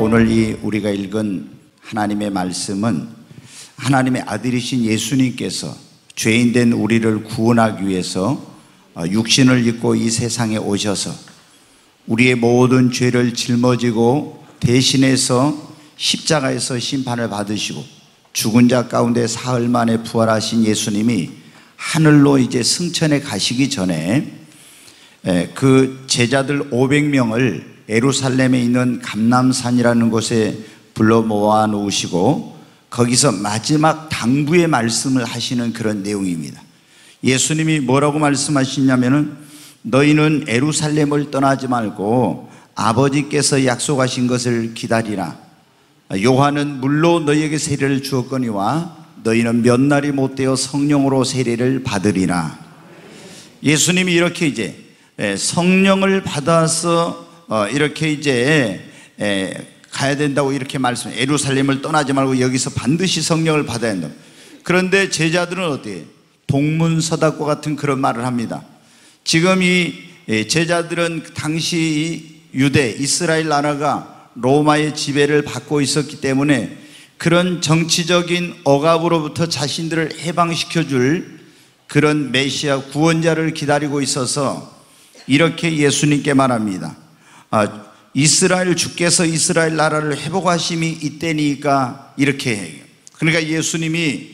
오늘 우리가 읽은 하나님의 말씀은 하나님의 아들이신 예수님께서 죄인된 우리를 구원하기 위해서 육신을 입고 이 세상에 오셔서 우리의 모든 죄를 짊어지고 대신해서 십자가에서 심판을 받으시고 죽은 자 가운데 사흘 만에 부활하신 예수님이 하늘로 이제 승천해 가시기 전에 그 제자들 500명을 예루살렘에 있는 감람산이라는 곳에 불러 모아 놓으시고 거기서 마지막 당부의 말씀을 하시는 그런 내용입니다. 예수님이 뭐라고 말씀하시냐면은 너희는 예루살렘을 떠나지 말고 아버지께서 약속하신 것을 기다리라. 요한은 물로 너희에게 세례를 주었거니와 너희는 몇 날이 못되어 성령으로 세례를 받으리라. 예수님이 이렇게 이제 성령을 받아서 이렇게 이제 가야 된다고 이렇게 말씀해요. 예루살렘을 떠나지 말고 여기서 반드시 성령을 받아야 된다. 그런데 제자들은 어때요? 동문서답과 같은 그런 말을 합니다. 지금 이 제자들은 당시 유대 이스라엘 나라가 로마의 지배를 받고 있었기 때문에 그런 정치적인 억압으로부터 자신들을 해방시켜 줄 그런 메시아 구원자를 기다리고 있어서 이렇게 예수님께 말합니다. 이스라엘 주께서 이스라엘 나라를 회복하심이 이때니까 이렇게 해요. 그러니까 예수님이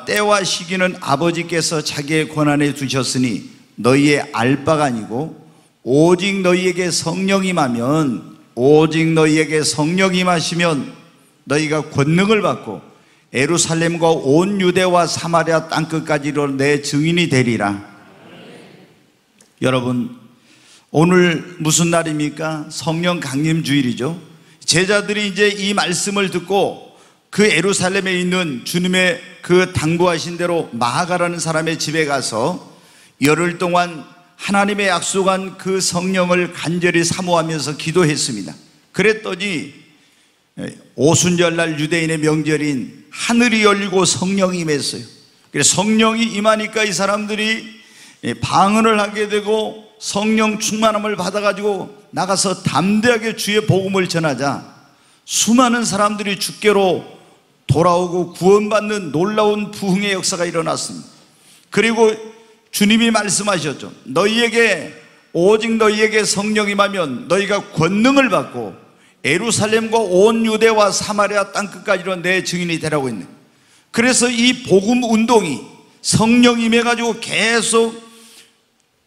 때와 시기는 아버지께서 자기의 권한에 두셨으니 너희의 알 바가 아니고 오직 너희에게 성령이 임하면 너희가 권능을 받고 예루살렘과 온 유대와 사마리아 땅끝까지로 내 증인이 되리라. 여러분, 오늘 무슨 날입니까? 성령 강림 주일이죠. 제자들이 이제 이 말씀을 듣고 그 예루살렘에 있는 주님의 그 당부하신 대로 마가라는 사람의 집에 가서 열흘 동안 하나님의 약속한 그 성령을 간절히 사모하면서 기도했습니다. 그랬더니 오순절날 유대인의 명절인 하늘이 열리고 성령이 임했어요. 그래서 성령이 임하니까 이 사람들이 방언을 하게 되고 성령 충만함을 받아가지고 나가서 담대하게 주의 복음을 전하자 수많은 사람들이 주께로 돌아오고 구원받는 놀라운 부흥의 역사가 일어났습니다. 그리고 주님이 말씀하셨죠. 오직 너희에게 성령이 임하면 너희가 권능을 받고 예루살렘과 온 유대와 사마리아 땅끝까지로 내 증인이 되라고 했네. 그래서 이 복음 운동이 성령 임해가지고 계속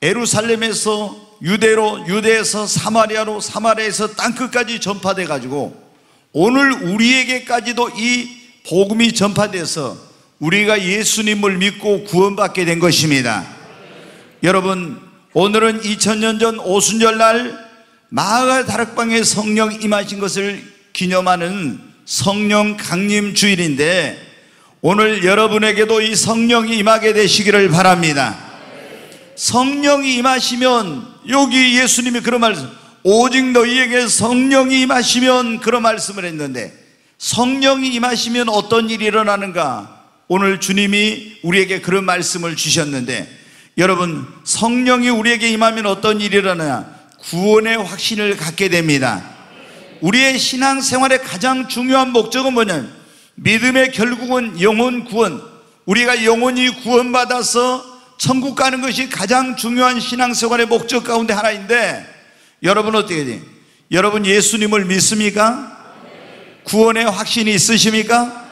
예루살렘에서 유대로, 유대에서 사마리아로, 사마리아에서 땅끝까지 전파돼 가지고 오늘 우리에게까지도 이 복음이 전파돼서 우리가 예수님을 믿고 구원받게 된 것입니다. 여러분, 오늘은 2000년 전 오순절날 마가 다락방에 성령 임하신 것을 기념하는 성령 강림 주일인데 오늘 여러분에게도 이 성령이 임하게 되시기를 바랍니다. 성령이 임하시면, 여기 예수님이 그런 말씀, 오직 너희에게 성령이 임하시면, 그런 말씀을 했는데 성령이 임하시면 어떤 일이 일어나는가? 오늘 주님이 우리에게 그런 말씀을 주셨는데, 여러분, 성령이 우리에게 임하면 어떤 일이 일어나냐? 구원의 확신을 갖게 됩니다. 우리의 신앙생활의 가장 중요한 목적은 뭐냐면 믿음의 결국은 영혼 구원, 우리가 영혼이 구원받아서 천국 가는 것이 가장 중요한 신앙생활의 목적 가운데 하나인데, 여러분 어떻게 돼요? 여러분 예수님을 믿습니까? 구원의 확신이 있으십니까?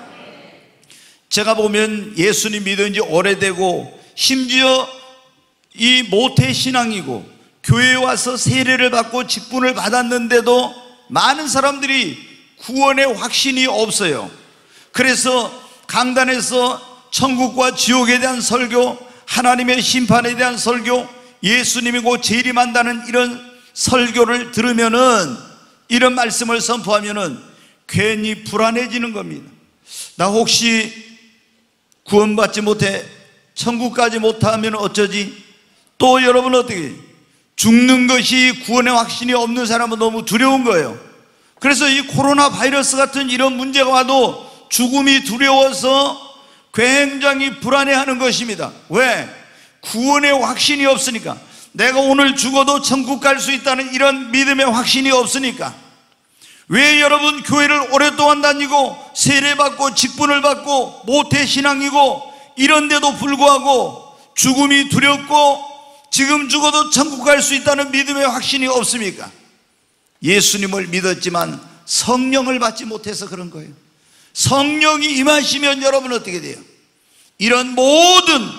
제가 보면 예수님 믿은 지 오래되고 심지어 이 모태신앙이고 교회에 와서 세례를 받고 직분을 받았는데도 많은 사람들이 구원의 확신이 없어요. 그래서 강단에서 천국과 지옥에 대한 설교, 하나님의 심판에 대한 설교, 예수님이 곧 재림한다는 이런 설교를 들으면은, 이런 말씀을 선포하면은 괜히 불안해지는 겁니다. 나 혹시 구원받지 못해 천국까지 못하면 어쩌지? 또 여러분 어떻게, 죽는 것이 구원의 확신이 없는 사람은 너무 두려운 거예요. 그래서 이 코로나 바이러스 같은 이런 문제가 와도 죽음이 두려워서 굉장히 불안해하는 것입니다. 왜? 구원의 확신이 없으니까. 내가 오늘 죽어도 천국 갈 수 있다는 이런 믿음의 확신이 없으니까. 왜 여러분 교회를 오랫동안 다니고 세례받고 직분을 받고 모태신앙이고 이런데도 불구하고 죽음이 두렵고 지금 죽어도 천국 갈 수 있다는 믿음의 확신이 없습니까? 예수님을 믿었지만 성령을 받지 못해서 그런 거예요. 성령이 임하시면 여러분 어떻게 돼요? 이런 모든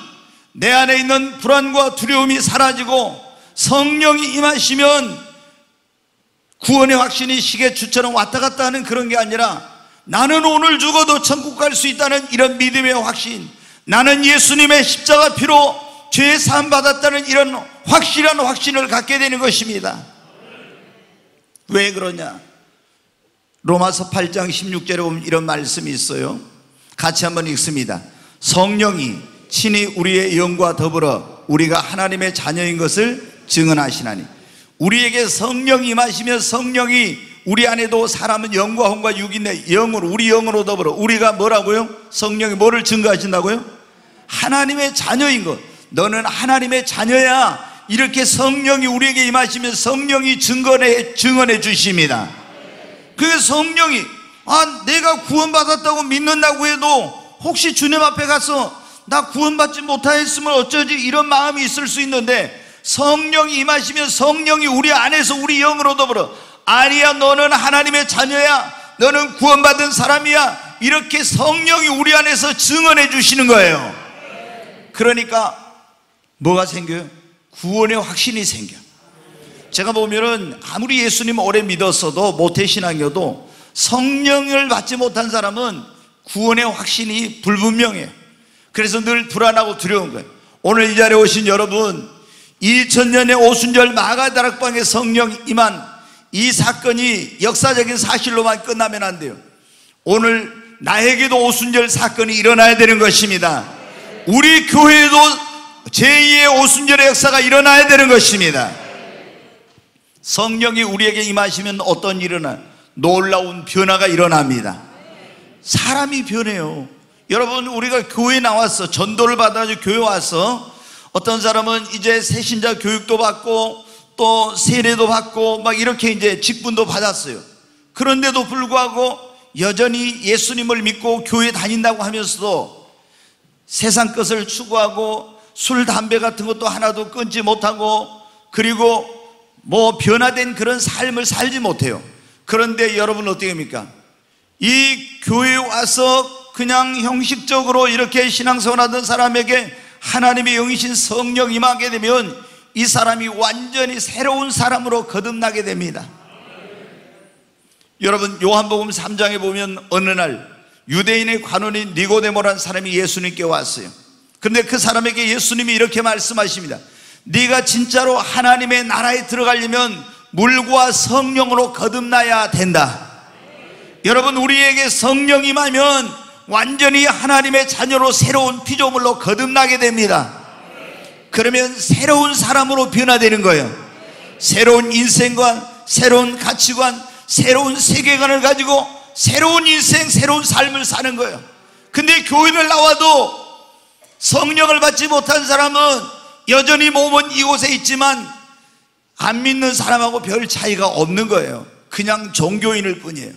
내 안에 있는 불안과 두려움이 사라지고 성령이 임하시면 구원의 확신이 시계추처럼 왔다 갔다 하는 그런 게 아니라 나는 오늘 죽어도 천국 갈 수 있다는 이런 믿음의 확신, 나는 예수님의 십자가 피로 죄 사함 받았다는 이런 확실한 확신을 갖게 되는 것입니다. 왜 그러냐? 로마서 8장 16절에 보면 이런 말씀이 있어요. 같이 한번 읽습니다. 성령이 친히 우리의 영과 더불어 우리가 하나님의 자녀인 것을 증언하시나니. 우리에게 성령이 임하시면 성령이 우리 안에도 사람은 영과 혼과 육인의 영으로, 우리 영으로 더불어 우리가 뭐라고요? 성령이 뭐를 증거하신다고요? 하나님의 자녀인 것. 너는 하나님의 자녀야. 이렇게 성령이 우리에게 임하시면 성령이 증언해 주십니다. 그 성령이 내가 구원받았다고 믿는다고 해도 혹시 주님 앞에 가서 나 구원받지 못하였으면 어쩌지 이런 마음이 있을 수 있는데 성령이 임하시면 성령이 우리 안에서 우리 영으로 더불어 아니야, 너는 하나님의 자녀야, 너는 구원받은 사람이야, 이렇게 성령이 우리 안에서 증언해 주시는 거예요. 그러니까 뭐가 생겨요? 구원의 확신이 생겨. 제가 보면은 아무리 예수님 오래 믿었어도 모태신앙이어도 성령을 받지 못한 사람은 구원의 확신이 불분명해요. 그래서 늘 불안하고 두려운 거예요. 오늘 이 자리에 오신 여러분, 2000년의 오순절 마가다락방에 성령 임한 이 사건이 역사적인 사실로만 끝나면 안 돼요. 오늘 나에게도 오순절 사건이 일어나야 되는 것입니다. 우리 교회에도 제2의 오순절의 역사가 일어나야 되는 것입니다. 성령이 우리에게 임하시면 어떤 일이 일어나요? 놀라운 변화가 일어납니다. 사람이 변해요. 여러분, 우리가 교회에 나왔어, 전도를 받아가지고 교회 와서 어떤 사람은 이제 새신자 교육도 받고 또 세례도 받고 막 이렇게 이제 직분도 받았어요. 그런데도 불구하고 여전히 예수님을 믿고 교회 다닌다고 하면서도 세상 것을 추구하고 술, 담배 같은 것도 하나도 끊지 못하고 그리고 뭐 변화된 그런 삶을 살지 못해요. 그런데 여러분 어떻게 합니까? 이 교회에 와서 그냥 형식적으로 이렇게 신앙생활하던 사람에게 하나님의 영이신 성령 임하게 되면 이 사람이 완전히 새로운 사람으로 거듭나게 됩니다. 여러분, 요한복음 3장에 보면 어느 날 유대인의 관원인 니고데모라는 사람이 예수님께 왔어요. 그런데 그 사람에게 예수님이 이렇게 말씀하십니다. 네가 진짜로 하나님의 나라에 들어가려면 물과 성령으로 거듭나야 된다. 여러분, 우리에게 성령 임하면 완전히 하나님의 자녀로 새로운 피조물로 거듭나게 됩니다. 그러면 새로운 사람으로 변화되는 거예요. 새로운 인생관, 새로운 가치관, 새로운 세계관을 가지고 새로운 인생, 새로운 삶을 사는 거예요. 근데 교회를 나와도 성령을 받지 못한 사람은 여전히 몸은 이곳에 있지만 안 믿는 사람하고 별 차이가 없는 거예요. 그냥 종교인일 뿐이에요.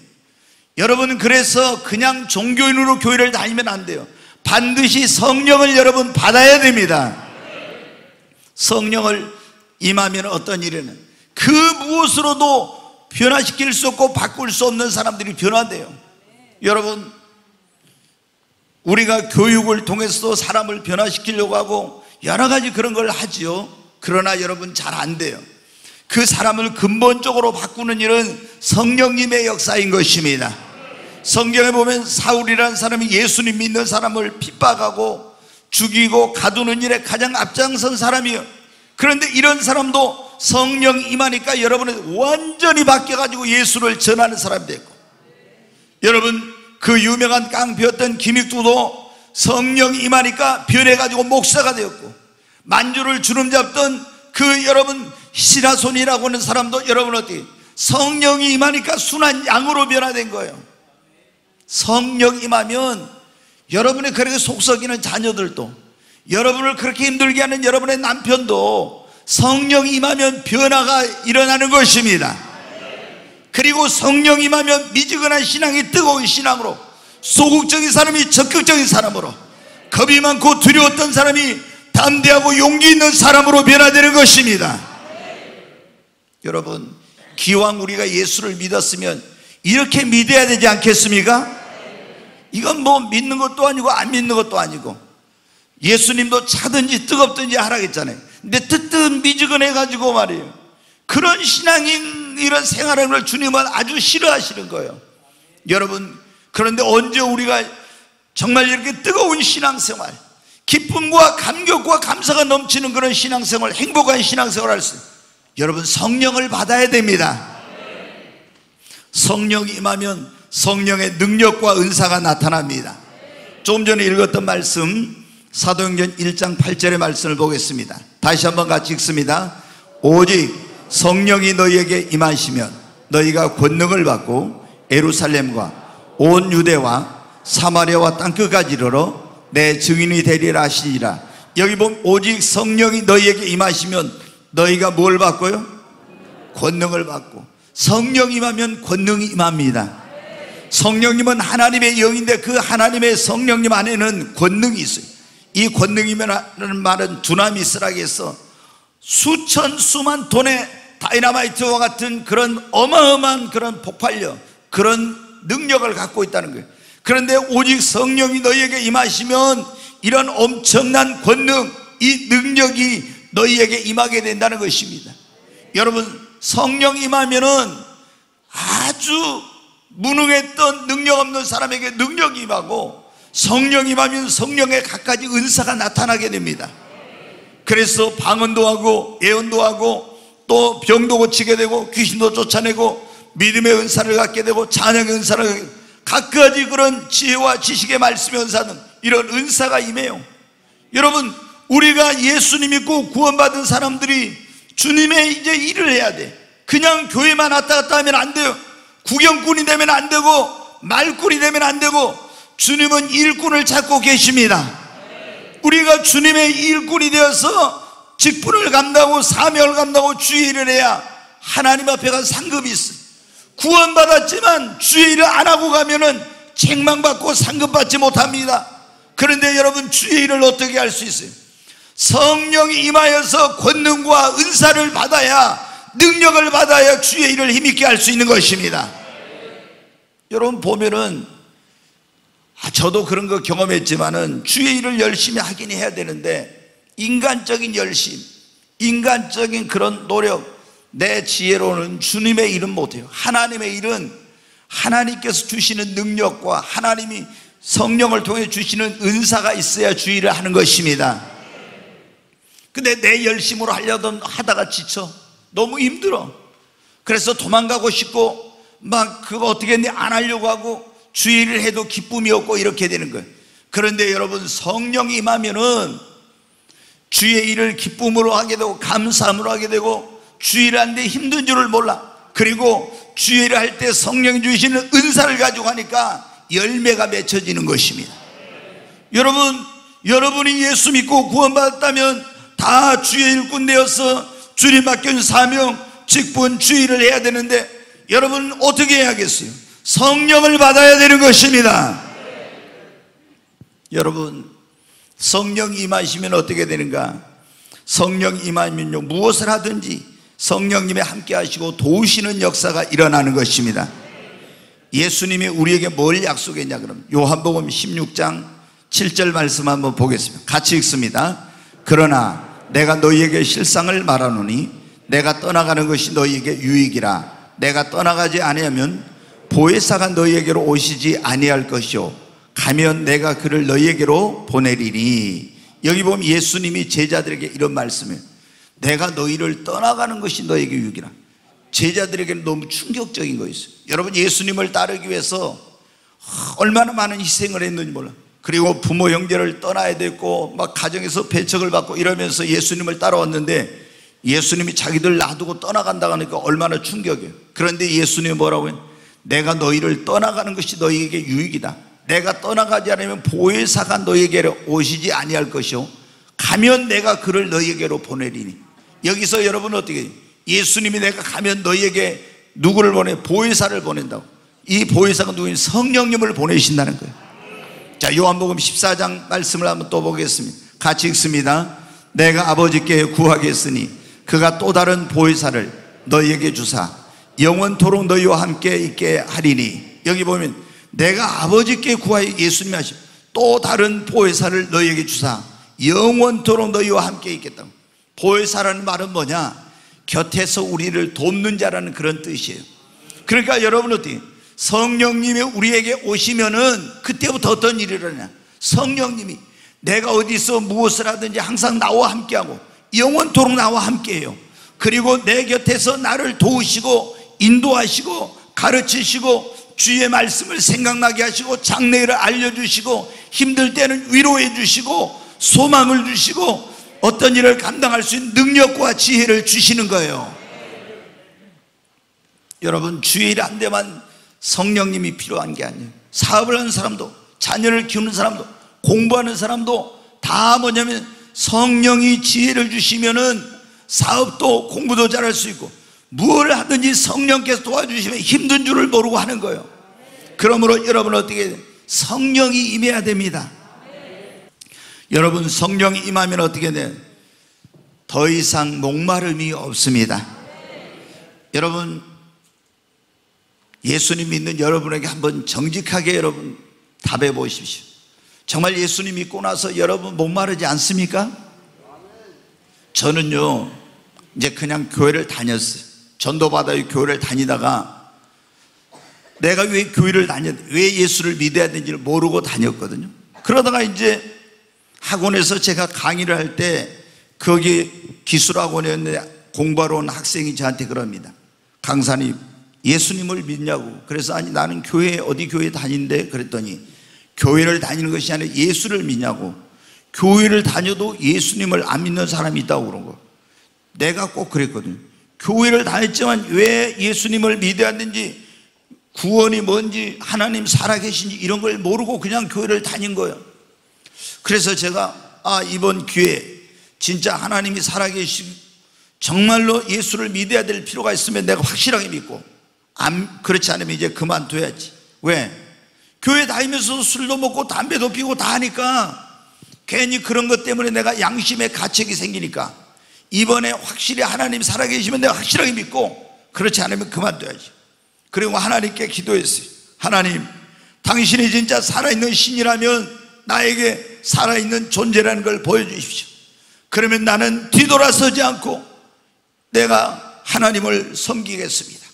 여러분, 그래서 그냥 종교인으로 교회를 다니면 안 돼요. 반드시 성령을 여러분 받아야 됩니다. 성령을 임하면 어떤 일에는 그 무엇으로도 변화시킬 수 없고 바꿀 수 없는 사람들이 변화돼요. 여러분, 우리가 교육을 통해서도 사람을 변화시키려고 하고 여러 가지 그런 걸 하지요. 그러나 여러분 잘 안 돼요. 그 사람을 근본적으로 바꾸는 일은 성령님의 역사인 것입니다. 성경에 보면 사울이라는 사람이 예수님 믿는 사람을 핍박하고 죽이고 가두는 일에 가장 앞장선 사람이에요. 그런데 이런 사람도 성령 임하니까 여러분은 완전히 바뀌어가지고 예수를 전하는 사람이 됐고, 여러분 그 유명한 깡패였던 김익두도 성령 임하니까 변해가지고 목사가 되었고, 만주를 주름잡던 그 여러분 시라손이라고 하는 사람도 여러분 어떻게 성령이 임하니까 순한 양으로 변화된 거예요. 성령 임하면 여러분의 그렇게 속썩이는 자녀들도, 여러분을 그렇게 힘들게 하는 여러분의 남편도 성령이 임하면 변화가 일어나는 것입니다. 그리고 성령 임하면 미지근한 신앙이 뜨거운 신앙으로, 소극적인 사람이 적극적인 사람으로, 겁이 많고 두려웠던 사람이 담대하고 용기 있는 사람으로 변화되는 것입니다. 여러분, 기왕 우리가 예수를 믿었으면 이렇게 믿어야 되지 않겠습니까? 이건 뭐 믿는 것도 아니고 안 믿는 것도 아니고, 예수님도 차든지 뜨겁든지 하라 했잖아요. 근데 뜨뜻미지근해 가지고 말이에요, 그런 신앙인 이런 생활을 주님은 아주 싫어하시는 거예요. 여러분, 그런데 언제 우리가 정말 이렇게 뜨거운 신앙생활, 기쁨과 감격과 감사가 넘치는 그런 신앙생활, 행복한 신앙생활을 할 수 있어요? 여러분, 성령을 받아야 됩니다. 성령이 임하면 성령의 능력과 은사가 나타납니다. 조금 전에 읽었던 말씀, 사도행전 1장 8절의 말씀을 보겠습니다. 다시 한번 같이 읽습니다. 오직 성령이 너희에게 임하시면 너희가 권능을 받고 예루살렘과 온 유대와 사마리아와 땅끝까지 이르러 내 증인이 되리라 하시니라. 여기 보면 오직 성령이 너희에게 임하시면 너희가 뭘 받고요? 권능을 받고. 성령이 임하면 권능이 임합니다. 성령님은 하나님의 영인데 그 하나님의 성령님 안에는 권능이 있어요. 이 권능이라는 말은 두나미스라고 해서 수천 수만 톤의 다이너마이트와 같은 그런 어마어마한 그런 폭발력, 그런 능력을 갖고 있다는 거예요. 그런데 오직 성령이 너희에게 임하시면 이런 엄청난 권능, 이 능력이 너희에게 임하게 된다는 것입니다. 여러분, 성령 임하면은 아주 무능했던 능력 없는 사람에게 능력이 임하고, 성령 임하면 성령의 갖가지 은사가 나타나게 됩니다. 그래서 방언도 하고 예언도 하고 또 병도 고치게 되고 귀신도 쫓아내고 믿음의 은사를 갖게 되고 찬양의 은사를 갖게 되고 각가지 그런 지혜와 지식의 말씀의 은사는 이런 은사가 임해요. 여러분, 우리가 예수님 믿고 구원받은 사람들이 주님의 이제 일을 해야 돼. 그냥 교회만 왔다 갔다 하면 안 돼요. 구경꾼이 되면 안 되고 말꾼이 되면 안 되고, 주님은 일꾼을 찾고 계십니다. 우리가 주님의 일꾼이 되어서 직분을 감당하고 사명을 감당하고 주의 일을 해야 하나님 앞에 간 상급이 있어요. 구원받았지만 주의 일을 안 하고 가면은 책망받고 상급받지 못합니다. 그런데 여러분, 주의 일을 어떻게 할 수 있어요? 성령이 임하여서 권능과 은사를 받아야, 능력을 받아야 주의 일을 힘있게 할 수 있는 것입니다. 여러분 보면은, 저도 그런 거 경험했지만은 주의 일을 열심히 하긴 해야 되는데, 인간적인 열심, 인간적인 그런 노력, 내 지혜로는 주님의 일은 못해요. 하나님의 일은 하나님께서 주시는 능력과 하나님이 성령을 통해 주시는 은사가 있어야 주의 일을 하는 것입니다. 근데 내 열심으로 하다가 지쳐, 너무 힘들어. 그래서 도망가고 싶고 막 그거 어떻게 했니 안 하려고 하고, 주의 일을 해도 기쁨이 없고 이렇게 되는 거예요. 그런데 여러분, 성령이 임하면은 주의 일을 기쁨으로 하게 되고 감사함으로 하게 되고, 주의 일을 하는데 힘든 줄을 몰라. 그리고 주의 일을 할 때 성령이 주시는 은사를 가지고 하니까 열매가 맺혀지는 것입니다. 여러분이 예수 믿고 구원받았다면 다 주의 일꾼 되어서 주님 맡겨준 사명, 직분, 주의 일을 해야 되는데, 여러분 어떻게 해야겠어요? 성령을 받아야 되는 것입니다. 여러분, 성령이 임하시면 어떻게 되는가? 성령 임하면요, 무엇을 하든지 성령님이 함께 하시고 도우시는 역사가 일어나는 것입니다. 예수님이 우리에게 뭘 약속했냐 그러면 요한복음 16장 7절 말씀 한번 보겠습니다. 같이 읽습니다. 그러나 내가 너희에게 실상을 말하노니 내가 떠나가는 것이 너희에게 유익이라. 내가 떠나가지 아니하면 보혜사가 너희에게로 오시지 아니할 것이요 가면 내가 그를 너희에게로 보내리니. 여기 보면 예수님이 제자들에게 이런 말씀이에요. 내가 너희를 떠나가는 것이 너희에게 유익이라. 제자들에게는 너무 충격적인 거였어요. 여러분, 예수님을 따르기 위해서 얼마나 많은 희생을 했는지 몰라. 그리고 부모 형제를 떠나야 됐고 막 가정에서 배척을 받고 이러면서 예수님을 따라왔는데, 예수님이 자기들 놔두고 떠나간다고 하니까 얼마나 충격이에요. 그런데 예수님이 뭐라고 해요? 내가 너희를 떠나가는 것이 너희에게 유익이다. 내가 떠나가지 않으면 보혜사가 너희에게로 오시지 아니할 것이요 가면 내가 그를 너희에게로 보내리니. 여기서 여러분 어떻게 해요? 예수님이 내가 가면 너희에게 누구를 보내? 보혜사를 보낸다고. 이 보혜사가 누구냐? 성령님을 보내신다는 거예요. 자, 요한복음 14장 말씀을 한번 또 보겠습니다. 같이 읽습니다. 내가 아버지께 구하겠으니 그가 또 다른 보혜사를 너희에게 주사 영원토록 너희와 함께 있게 하리니. 여기 보면 내가 아버지께 구하여, 예수님이 하시고 또 다른 보혜사를 너희에게 주사 영원토록 너희와 함께 있겠다고. 보혜사라는 말은 뭐냐? 곁에서 우리를 돕는 자라는 그런 뜻이에요. 그러니까 여러분 어떻게, 성령님이 우리에게 오시면은 그때부터 어떤 일이 일어나냐? 성령님이 내가 어디서 무엇을 하든지 항상 나와 함께하고 영원토록 나와 함께해요. 그리고 내 곁에서 나를 도우시고 인도하시고 가르치시고 주의 말씀을 생각나게 하시고 장래를 알려주시고 힘들 때는 위로해 주시고 소망을 주시고 어떤 일을 감당할 수 있는 능력과 지혜를 주시는 거예요. 여러분, 주일 한 대만 성령님이 필요한 게 아니에요. 사업을 하는 사람도, 자녀를 키우는 사람도, 공부하는 사람도 다 뭐냐면 성령이 지혜를 주시면은 사업도 공부도 잘할 수 있고 무엇을 하든지 성령께서 도와주시면 힘든 줄을 모르고 하는 거예요. 그러므로 여러분 어떻게 돼요? 성령이 임해야 됩니다. 여러분, 성령이 임하면 어떻게 돼요? 더 이상 목마름이 없습니다. 여러분, 예수님 믿는 여러분에게 한번 정직하게 여러분 답해 보십시오. 정말 예수님 믿고 나서 여러분 목마르지 않습니까? 저는요 이제 그냥 교회를 다녔어요. 전도받아요. 교회를 다니다가 내가 왜 교회를 왜 예수를 믿어야 되는지를 모르고 다녔거든요. 그러다가 이제 학원에서 제가 강의를 할 때 거기 기술학원이었는데 공부하러 온 학생이 저한테 그럽니다. 강사님, 예수님을 믿냐고. 그래서 아니 나는 어디 교회 다니는데, 그랬더니 교회를 다니는 것이 아니라 예수를 믿냐고. 교회를 다녀도 예수님을 안 믿는 사람이 있다고 그런 거. 내가 꼭 그랬거든요. 교회를 다녔지만 왜 예수님을 믿어야 하는지, 구원이 뭔지, 하나님 살아계신지 이런 걸 모르고 그냥 교회를 다닌 거예요. 그래서 제가 이번 기회에 진짜 하나님이 살아계시고 정말로 예수를 믿어야 될 필요가 있으면 내가 확실하게 믿고, 그렇지 않으면 이제 그만둬야지. 왜? 교회 다니면서 술도 먹고 담배도 피우고 다 하니까 괜히 그런 것 때문에 내가 양심의 가책이 생기니까 이번에 확실히 하나님 살아계시면 내가 확실하게 믿고, 그렇지 않으면 그만둬야지. 그리고 하나님께 기도했어요. 하나님, 당신이 진짜 살아있는 신이라면 나에게 살아있는 존재라는 걸 보여주십시오. 그러면 나는 뒤돌아서지 않고 내가 하나님을 섬기겠습니다.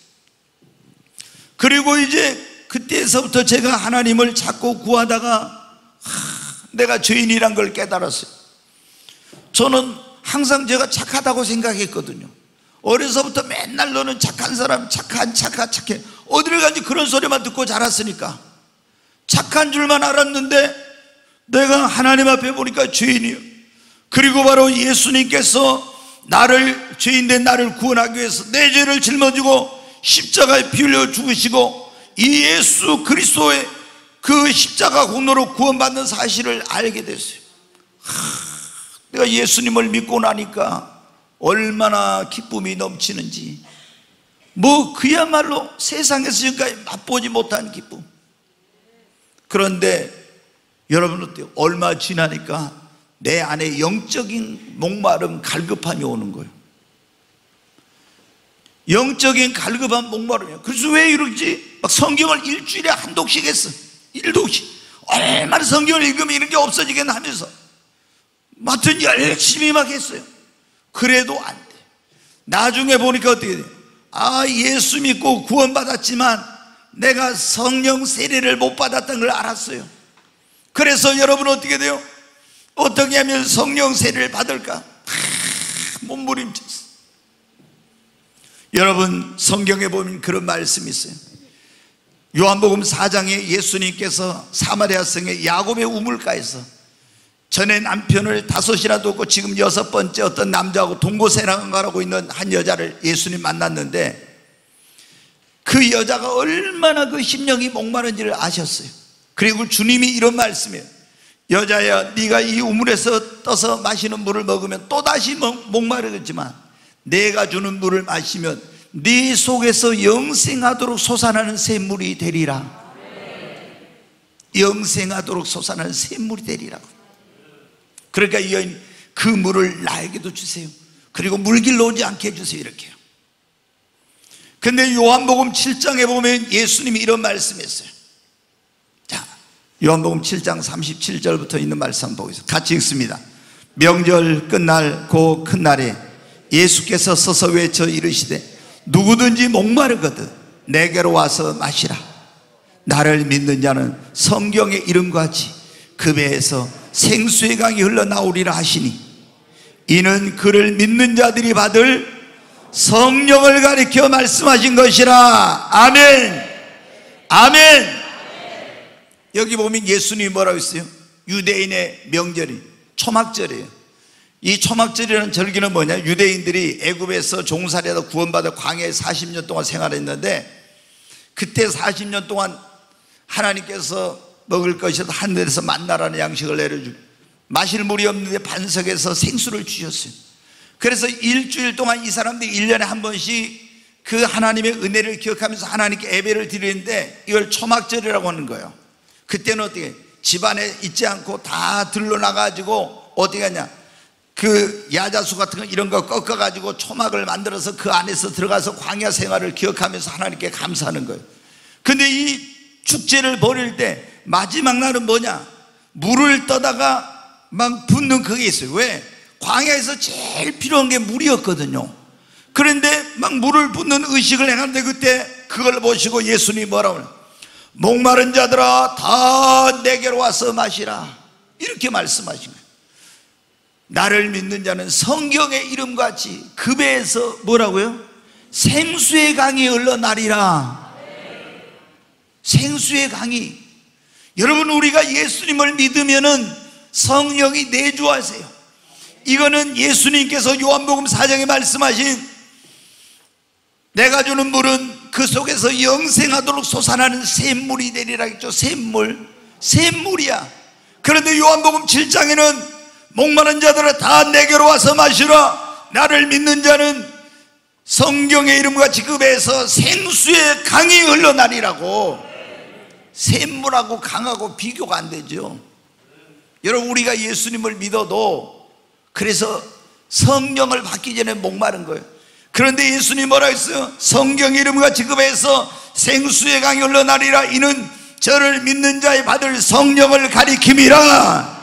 그리고 이제 그때서부터 제가 하나님을 자꾸 구하다가 내가 죄인이란 걸 깨달았어요. 저는 항상 제가 착하다고 생각했거든요. 어려서부터 맨날 너는 착한 사람, 착해 어디를 가든지 그런 소리만 듣고 자랐으니까 착한 줄만 알았는데 내가 하나님 앞에 보니까 죄인이에요. 그리고 바로 예수님께서 죄인된 나를 구원하기 위해서 내 죄를 짊어지고 십자가에 피 흘려 죽으시고 이 예수 그리스도의 그 십자가 공로로 구원받는 사실을 알게 됐어요. 내가 예수님을 믿고 나니까 얼마나 기쁨이 넘치는지, 그야말로 세상에서 지금까지 맛보지 못한 기쁨. 그런데 여러분 어때요? 얼마 지나니까 내 안에 영적인 목마름, 갈급함이 오는 거예요. 영적인 갈급함, 목마름이에요. 그래서 왜 이러지? 막 성경을 일주일에 한 독씩 했어. 1독씩. 얼마나 성경을 읽으면 이런 게 없어지겠나 하면서 맡은 열심히 막 했어요. 그래도 안 돼. 나중에 보니까 어떻게 돼요? 예수 믿고 구원받았지만 내가 성령 세례를 못 받았던 걸 알았어요. 그래서 여러분 어떻게 돼요? 어떻게 하면 성령 세례를 받을까? 몸부림쳤어. 여러분, 성경에 보면 그런 말씀이 있어요. 요한복음 4장에 예수님께서 사마리아 성의 야곱의 우물가에서 전에 남편을 5이나 뒀고 지금 6번째 어떤 남자하고 동거생활하고 있는 한 여자를 예수님 만났는데, 그 여자가 얼마나 그 심령이 목마른지를 아셨어요. 그리고 주님이 이런 말씀이에요. 여자야, 네가 이 우물에서 떠서 마시는 물을 먹으면 또다시 목마르겠지만 내가 주는 물을 마시면 네 속에서 영생하도록 솟아나는 샘물이 되리라. 영생하도록 솟아나는 샘물이 되리라고. 그러니까 이 여인, 그 물을 나에게도 주세요. 그리고 물길로 오지 않게 해주세요. 이렇게요. 근데 요한복음 7장에 보면 예수님이 이런 말씀했어요. 자, 요한복음 7장 37절부터 있는 말씀 한번 보겠습니다. 같이 읽습니다. 명절 끝날 그 큰 날에 예수께서 서서 외쳐 이르시되 누구든지 목마르거든 내게로 와서 마시라. 나를 믿는 자는 성경의 이름과 같이 그 배에서 생수의 강이 흘러나오리라 하시니 이는 그를 믿는 자들이 받을 성령을 가리켜 말씀하신 것이라. 아멘. 아멘. 여기 보면 예수님이 뭐라고 했어요? 유대인의 명절이 초막절이에요. 이 초막절이라는 절기는 뭐냐? 유대인들이 애굽에서 종살이하다 구원받아 광야에 40년 동안 생활했는데 그때 40년 동안 하나님께서 먹을 것이 하늘에서 만나라는 양식을 내려주고 마실 물이 없는데 반석에서 생수를 주셨어요. 그래서 일주일 동안 이 사람들이 1년에 한 번씩 그 하나님의 은혜를 기억하면서 하나님께 예배를 드리는데 이걸 초막절이라고 하는 거예요. 그때는 어떻게 집안에 있지 않고 다 들러나가지고 어떻게 하냐, 그 야자수 같은 거 이런 거 꺾어가지고 초막을 만들어서 그 안에서 들어가서 광야 생활을 기억하면서 하나님께 감사하는 거예요. 근데 이 축제를 벌일 때 마지막 날은 뭐냐? 물을 떠다가 막 붓는 그게 있어요. 왜? 광야에서 제일 필요한 게 물이었거든요. 그런데 막 물을 붓는 의식을 행하는데 그때 그걸 보시고 예수님이 뭐라고 하냐? 목마른 자들아 다 내게로 와서 마시라. 이렇게 말씀하신 거예요. 나를 믿는 자는 성경의 이름같이 그 배에서 뭐라고요? 생수의 강이 흘러나리라. 생수의 강이. 여러분, 우리가 예수님을 믿으면은 성령이 내주하세요. 이거는 예수님께서 요한복음 4장에 말씀하신 내가 주는 물은 그 속에서 영생하도록 솟아나는 샘물이 되리라 했죠. 샘물, 샘물이야. 그런데 요한복음 7장에는 목마른 자들아 다 내게로 와서 마시라. 나를 믿는 자는 성경의 이름같이 그 배에서 생수의 강이 흘러나리라고. 샘물하고 강하고 비교가 안 되죠. 여러분, 우리가 예수님을 믿어도 그래서 성령을 받기 전에 목마른 거예요. 그런데 예수님이 뭐라 했어요? 성경 이름같이 그 배에서 생수의 강이 흘러나리라. 이는 저를 믿는 자의 받을 성령을 가리킴이라.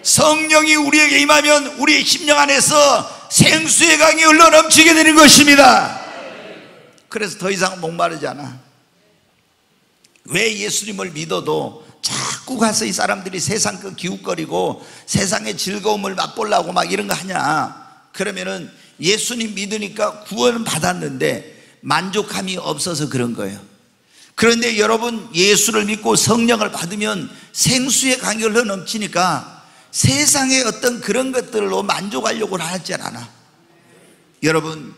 성령이 우리에게 임하면 우리의 심령 안에서 생수의 강이 흘러넘치게 되는 것입니다. 그래서 더 이상 목마르지 않아. 왜 예수님을 믿어도 자꾸 가서 이 사람들이 세상 그 기웃거리고 세상의 즐거움을 맛보려고 막 이런 거 하냐? 그러면은 예수님 믿으니까 구원은 받았는데 만족함이 없어서 그런 거예요. 그런데 여러분, 예수를 믿고 성령을 받으면 생수의 강이 흘러넘치니까 세상의 어떤 그런 것들로 만족하려고 하지 않아. 여러분,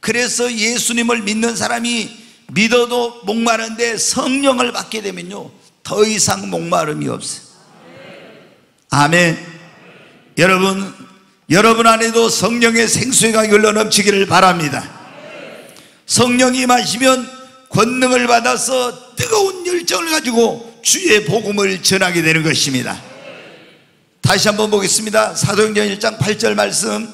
그래서 예수님을 믿는 사람이 믿어도 목마른데 성령을 받게 되면요 더 이상 목마름이 없어요. 아멘. 여러분 안에도 성령의 생수의 강이 흘러넘치기를 바랍니다. 성령이 임하시면 권능을 받아서 뜨거운 열정을 가지고 주의 복음을 전하게 되는 것입니다. 다시 한번 보겠습니다. 사도행전 1장 8절 말씀.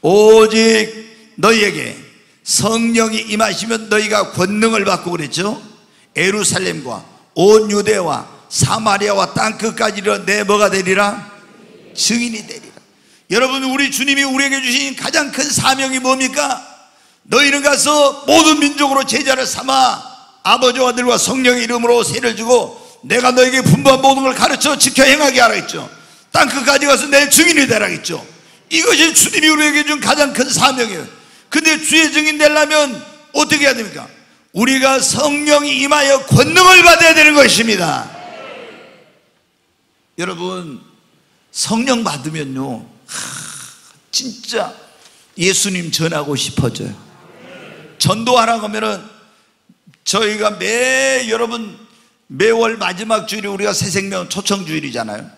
오직 너희에게 성령이 임하시면 너희가 권능을 받고 그랬죠. 예루살렘과 온 유대와 사마리아와 땅끝까지 이르러 내 뭐가 되리라? 증인이 되리라. 여러분, 우리 주님이 우리에게 주신 가장 큰 사명이 뭡니까? 너희는 가서 모든 민족으로 제자를 삼아 아버지와 아들과 성령의 이름으로 세를 주고 내가 너에게 분부한 모든 걸 가르쳐 지켜 행하게 하라 했죠. 땅끝까지 가서 내 증인이 되라 했죠. 이것이 주님이 우리에게 준 가장 큰 사명이에요. 근데 주의 증인 되려면 어떻게 해야 됩니까? 우리가 성령이 임하여 권능을 받아야 되는 것입니다. 여러분, 성령 받으면요 진짜 예수님 전하고 싶어져요. 전도하라고 하면은 저희가 매월 마지막 주일이 우리가 새생명 초청주일이잖아요.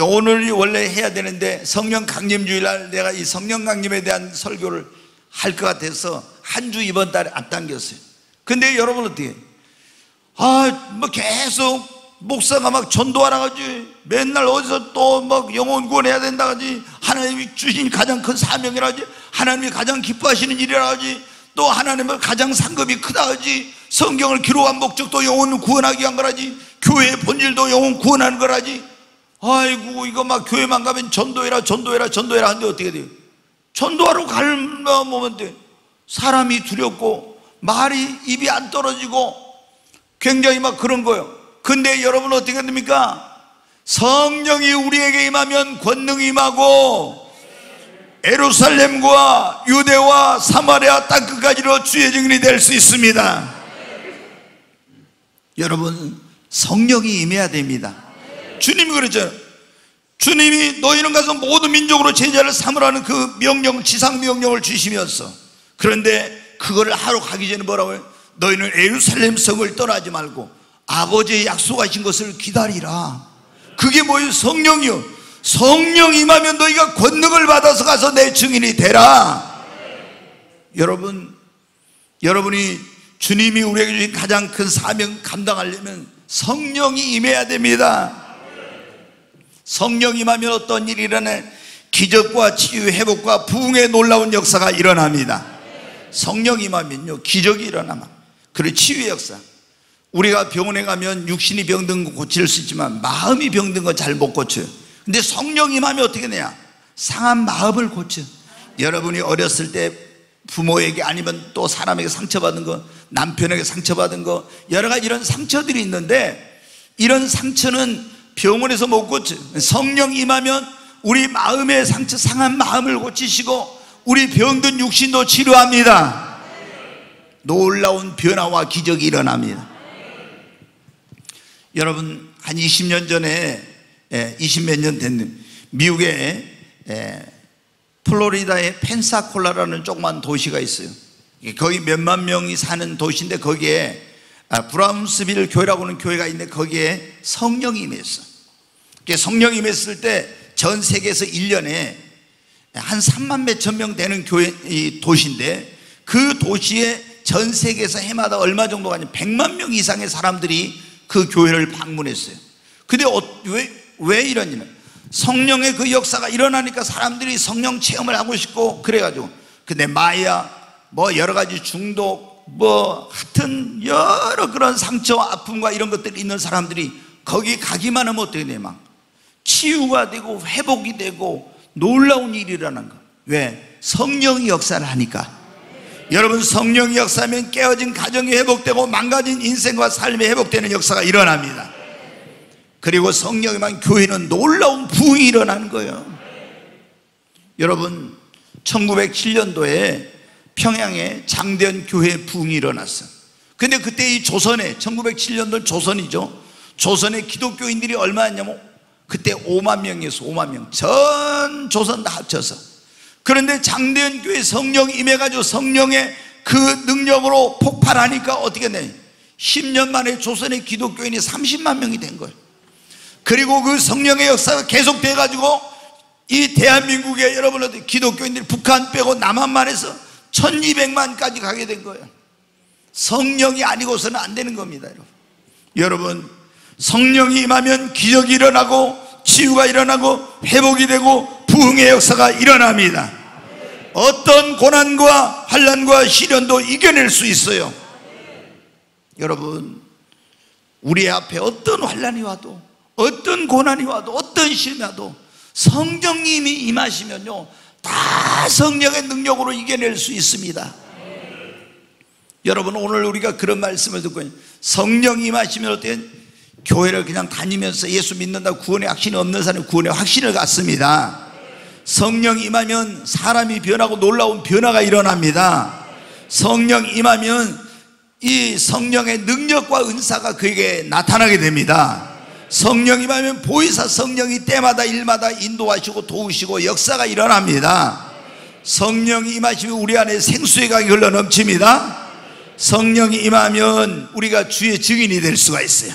오늘이 원래 해야 되는데 성령 강림 주일날 내가 이 성령 강림에 대한 설교를 할 것 같아서 한 주 이번 달에 앞당겼어요. 근데 여러분 어떻게 뭐 계속 목사가 막 전도하라 가지, 맨날 어디서 또 막 영혼 구원해야 된다 가지, 하나님이 주신 가장 큰 사명이라 하지, 하나님이 가장 기뻐하시는 일이라 하지, 또 하나님의 가장 상급이 크다 하지, 성경을 기록한 목적도 영혼을 구원하기 위한 거라지, 교회의 본질도 영혼 구원하는 거라지. 아이고 이거 막 교회만 가면 전도해라 하는데 어떻게 돼요? 전도하러 가면 돼. 사람이 두렵고 말이 입이 안 떨어지고 굉장히 막 그런 거예요. 근데 여러분 어떻게 됩니까? 성령이 우리에게 임하면 권능이 임하고 예루살렘과 유대와 사마리아 땅끝까지로 주의 증인이 될 수 있습니다. 여러분 성령이 임해야 됩니다. 주님이 그랬잖아요. 주님이 너희는 가서 모든 민족으로 제자를 삼으라는 그 명령, 지상 명령을 주시면서, 그런데 그거를 하러 가기 전에 뭐라고 해요? 너희는 예루살렘 성을 떠나지 말고 아버지의 약속하신 것을 기다리라. 그게 뭐예요? 성령이요. 성령 임하면 너희가 권능을 받아서 가서 내 증인이 되라. 여러분이 주님이 우리에게 주신 가장 큰 사명 감당하려면 성령이 임해야 됩니다. 성령 임하면 어떤 일이 일어나요? 기적과 치유, 회복과 부흥의 놀라운 역사가 일어납니다. 성령 임하면요 기적이 일어나면, 그리고 치유의 역사. 우리가 병원에 가면 육신이 병든 거 고칠 수 있지만 마음이 병든 건 잘 못 고쳐요. 근데 성령 임하면 어떻게 되냐? 상한 마음을 고쳐. 여러분이 어렸을 때 부모에게 아니면 또 사람에게 상처받은 거, 남편에게 상처받은 거, 여러 가지 이런 상처들이 있는데, 이런 상처는 병원에서 못 고쳐. 성령 임하면 우리 마음의 상처, 상한 마음을 고치시고 우리 병든 육신도 치료합니다. 놀라운 변화와 기적이 일어납니다. 여러분 한 20년 전에 20몇 년 됐는 미국의 플로리다의 펜사콜라라는 조그만 도시가 있어요. 거기 몇만 명이 사는 도시인데, 거기에 브라운스빌 교회라고 하는 교회가 있는데 거기에 성령이 임했어. 성령이 임했을 때 전 세계에서 1년에 한 3만 몇천 명 되는 교회, 이 도시인데, 그 도시에 전 세계에서 해마다 얼마 정도가 아니라 100만 명 이상의 사람들이 그 교회를 방문했어요. 근데 왜 이러냐면 성령의 그 역사가 일어나니까 사람들이 성령 체험을 하고 싶고 그래가지고, 근데 마야 뭐 여러 가지 중독 뭐 하여튼 여러 그런 상처 아픔과 이런 것들이 있는 사람들이 거기 가기만 하면 어떻게 돼? 막 치유가 되고 회복이 되고 놀라운 일이 일어나는 거예요. 왜? 성령이 역사를 하니까. 여러분 성령이 역사하면 깨어진 가정이 회복되고 망가진 인생과 삶이 회복되는 역사가 일어납니다. 그리고 성령이만 교회는 놀라운 부흥이 일어나는 거예요. 여러분 1907년도에 평양에 장대현 교회 부흥이 일어났어요. 근데 그때 이 조선에 1907년도 조선이죠. 조선의 기독교인들이 얼마였냐면 그때 5만 명이었어. 5만 명. 전 조선 다 합쳐서. 그런데 장대현 교회 성령이 임해가지고 성령의 그 능력으로 폭발하니까 어떻게 돼? 10년 만에 조선의 기독교인이 30만 명이 된 거예요. 그리고 그 성령의 역사가 계속돼가지고 이 대한민국의 여러분들 기독교인들이 북한 빼고 남한만 해서 1200만까지 가게 된 거예요. 성령이 아니고서는 안 되는 겁니다. 여러분 성령이 임하면 기적이 일어나고 치유가 일어나고 회복이 되고 부흥의 역사가 일어납니다. 어떤 고난과 환난과 시련도 이겨낼 수 있어요. 여러분 우리 앞에 어떤 환난이 와도, 어떤 고난이 와도, 어떤 시련이 와도 성령님이 임하시면요 다 성령의 능력으로 이겨낼 수 있습니다. 여러분 오늘 우리가 그런 말씀을 듣고 성령이 임하시면 어때요? 교회를 그냥 다니면서 예수 믿는다고 구원의 확신이 없는 사람이 구원의 확신을 갖습니다. 성령 임하면 사람이 변하고 놀라운 변화가 일어납니다. 성령 임하면 이 성령의 능력과 은사가 그에게 나타나게 됩니다. 성령 임하면 보혜사 성령이 때마다 일마다 인도하시고 도우시고 역사가 일어납니다. 성령이 임하시면 우리 안에 생수의 강이 흘러 넘칩니다. 성령이 임하면 우리가 주의 증인이 될 수가 있어요.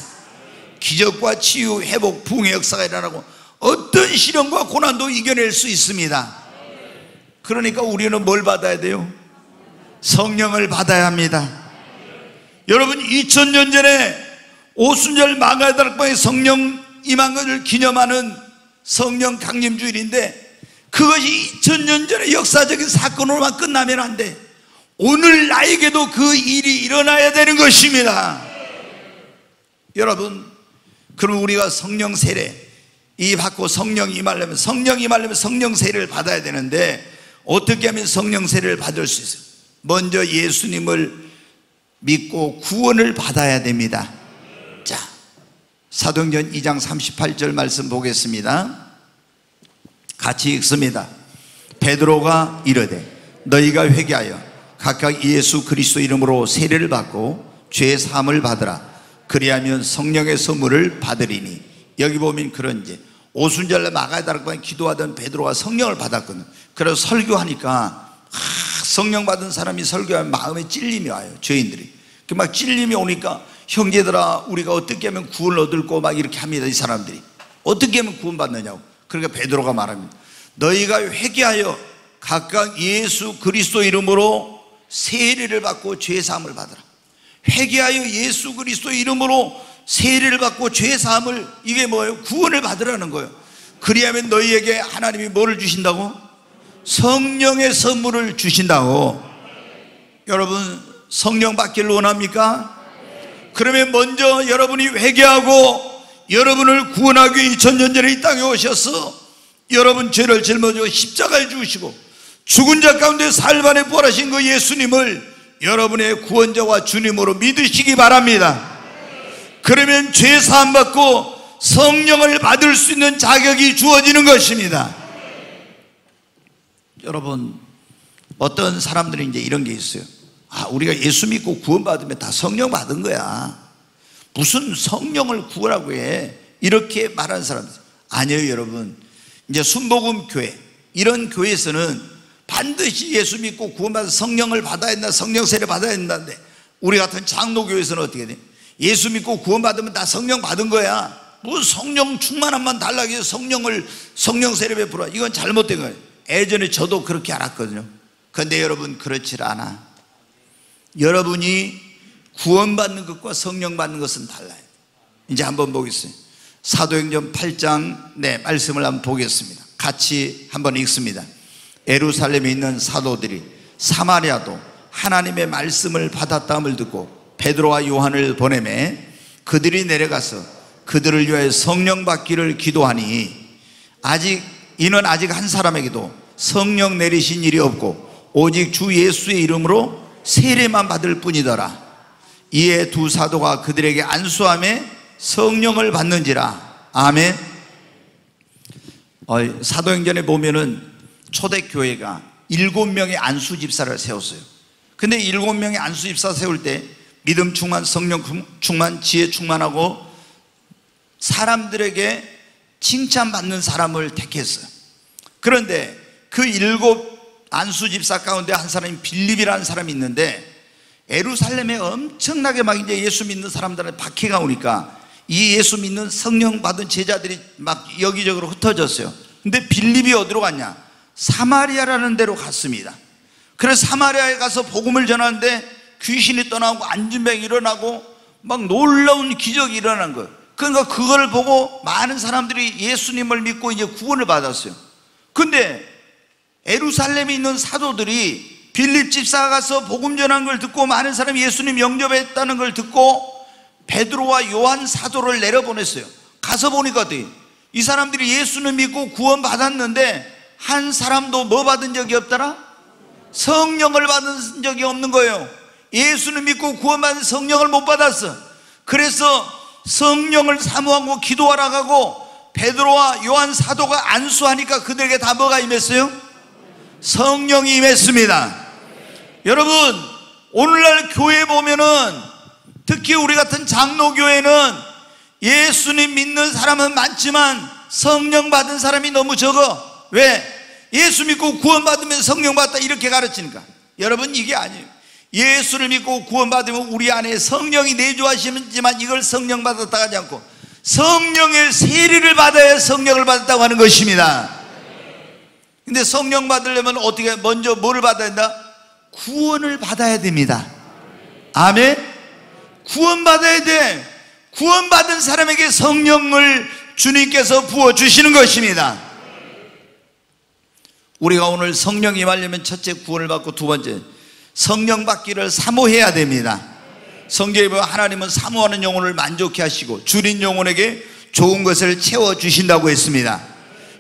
기적과 치유, 회복, 부흥의 역사가 일어나고 어떤 시련과 고난도 이겨낼 수 있습니다. 그러니까 우리는 뭘 받아야 돼요? 성령을 받아야 합니다. 여러분, 2000년 전에 오순절 마가다락방에 성령 임한 것을 기념하는 성령 강림주일인데, 그것이 2000년 전에 역사적인 사건으로만 끝나면 안 돼. 오늘 나에게도 그 일이 일어나야 되는 것입니다. 여러분, 그럼 우리가 성령 세례 이 받고 성령 임하려면 성령 세례를 받아야 되는데, 어떻게 하면 성령 세례를 받을 수 있어요? 먼저 예수님을 믿고 구원을 받아야 됩니다. 자, 사도행전 2장 38절 말씀 보겠습니다. 같이 읽습니다. 베드로가 이르되 너희가 회개하여 각각 예수 그리스도 이름으로 세례를 받고 죄 사함을 받으라. 그리하면 성령의 선물을 받으리니. 여기 보면 그런지 오순절날 마가다락방에 기도하던 베드로가 성령을 받았거든요. 그래서 설교하니까 성령 받은 사람이 설교하면 마음에 찔림이 와요. 죄인들이 막 찔림이 오니까, 형제들아 우리가 어떻게 하면 구원을 얻을고 막 이렇게 합니다. 이 사람들이 어떻게 하면 구원 받느냐고. 그러니까 베드로가 말합니다. 너희가 회개하여 각각 예수 그리스도 이름으로 세례를 받고 죄 사함을 받으라. 회개하여 예수 그리스도 이름으로 세례를 받고 죄 사함을, 이게 뭐예요? 구원을 받으라는 거예요. 그리하면 너희에게 하나님이 뭐를 주신다고? 성령의 선물을 주신다고. 여러분, 성령 받기를 원합니까? 그러면 먼저 여러분이 회개하고 여러분을 구원하기 위해 2000년 전에 이 땅에 오셔서 여러분 죄를 짊어지고 십자가에 죽으시고 죽은 자 가운데 살만에 부활하신 그 예수님을 여러분의 구원자와 주님으로 믿으시기 바랍니다. 그러면 죄 사함 받고 성령을 받을 수 있는 자격이 주어지는 것입니다. 여러분, 어떤 사람들이 이제 이런 게 있어요. 우리가 예수 믿고 구원받으면 다 성령 받은 거야. 무슨 성령을 구원하고 해. 이렇게 말하는 사람들. 아니에요, 여러분. 이제 순복음 교회, 이런 교회에서는 반드시 예수 믿고 구원받아서 성령을 받아야 된다, 성령 세례 받아야 된다는데, 우리 같은 장로교회에서는 어떻게 돼? 예수 믿고 구원받으면 다 성령 받은 거야. 뭐 성령 충만함만 달라고 해서 성령 세례 베풀어. 이건 잘못된 거예요. 예전에 저도 그렇게 알았거든요. 그런데 여러분, 그렇지 않아. 여러분이 구원받는 것과 성령 받는 것은 달라요. 이제 한번 보겠습니다. 사도행전 8장 말씀을 한번 보겠습니다. 같이 한번 읽습니다. 예루살렘에 있는 사도들이 사마리아도 하나님의 말씀을 받았다함을 듣고 베드로와 요한을 보내매 그들이 내려가서 그들을 위하여 성령 받기를 기도하니 이는 아직 한 사람에게도 성령 내리신 일이 없고 오직 주 예수의 이름으로 세례만 받을 뿐이더라. 이에 두 사도가 그들에게 안수함에 성령을 받는지라. 아멘. 사도행전에 보면은 초대교회가 7명의 안수집사를 세웠어요. 근데 7명의 안수집사 세울 때 믿음 충만, 성령 충만, 지혜 충만하고 사람들에게 칭찬받는 사람을 택했어요. 그런데 그 7 안수집사 가운데 한 사람이 빌립이라는 사람이 있는데, 예루살렘에 엄청나게 막 이제 예수 믿는 사람들한테 박해가 오니까 이 예수 믿는 성령 받은 제자들이 막 여기저기로 흩어졌어요. 근데 빌립이 어디로 갔냐? 사마리아라는 데로 갔습니다. 그래서 사마리아에 가서 복음을 전하는데 귀신이 떠나고 안진병이 일어나고 막 놀라운 기적이 일어난 거예요. 그러니까 그걸 보고 많은 사람들이 예수님을 믿고 이제 구원을 받았어요. 근데 예루살렘에 있는 사도들이 빌립 집사가 가서 복음 전한 걸 듣고 많은 사람이 예수님 영접했다는 걸 듣고 베드로와 요한 사도를 내려보냈어요. 가서 보니까 어때요? 이 사람들이 예수님 믿고 구원 받았는데 한 사람도 뭐 받은 적이 없더라? 성령을 받은 적이 없는 거예요. 예수님 믿고 구원 받은 성령을 못 받았어. 그래서 성령을 사모하고 기도하라고 하고 베드로와 요한 사도가 안수하니까 그들에게 다 뭐가 임했어요? 성령이 임했습니다. 여러분, 오늘날 교회 보면은 특히 우리 같은 장로교회는 예수님 믿는 사람은 많지만 성령 받은 사람이 너무 적어. 왜? 예수 믿고 구원 받으면 성령 받다 이렇게 가르치니까. 여러분, 이게 아니에요. 예수를 믿고 구원 받으면 우리 안에 성령이 내주하시지만 이걸 성령 받았다 하지 않고 성령의 세례를 받아야 성령을 받았다고 하는 것입니다. 근데 성령 받으려면 어떻게 먼저 뭐를 받아야 된다? 구원을 받아야 됩니다. 아멘. 구원받아야 돼. 구원받은 사람에게 성령을 주님께서 부어주시는 것입니다. 우리가 오늘 성령 임하려면 첫째 구원을 받고 두 번째 성령 받기를 사모해야 됩니다. 성경에 보면 하나님은 사모하는 영혼을 만족케 하시고 줄인 영혼에게 좋은 것을 채워주신다고 했습니다.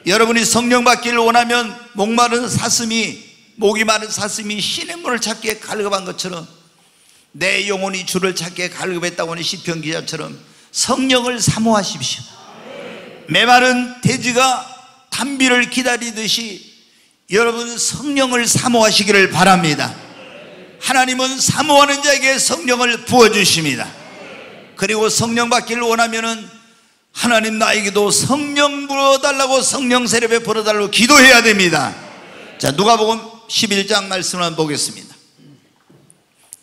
여러분이 성령 받기를 원하면 목마른 사슴이, 목이 마른 사슴이 시냇물을 찾기에 갈급한 것처럼 내 영혼이 주를 찾기에 갈급했다고 하는 시편 기자처럼 성령을 사모하십시오. 메마른 돼지가 단비를 기다리듯이 여러분 성령을 사모하시기를 바랍니다. 하나님은 사모하는 자에게 성령을 부어주십니다. 그리고 성령 받기를 원하면은 하나님 나에게도 성령 부어달라고, 성령 세례 베풀어달라고 기도해야 됩니다. 자, 누가복음 11장 말씀을 한번 보겠습니다.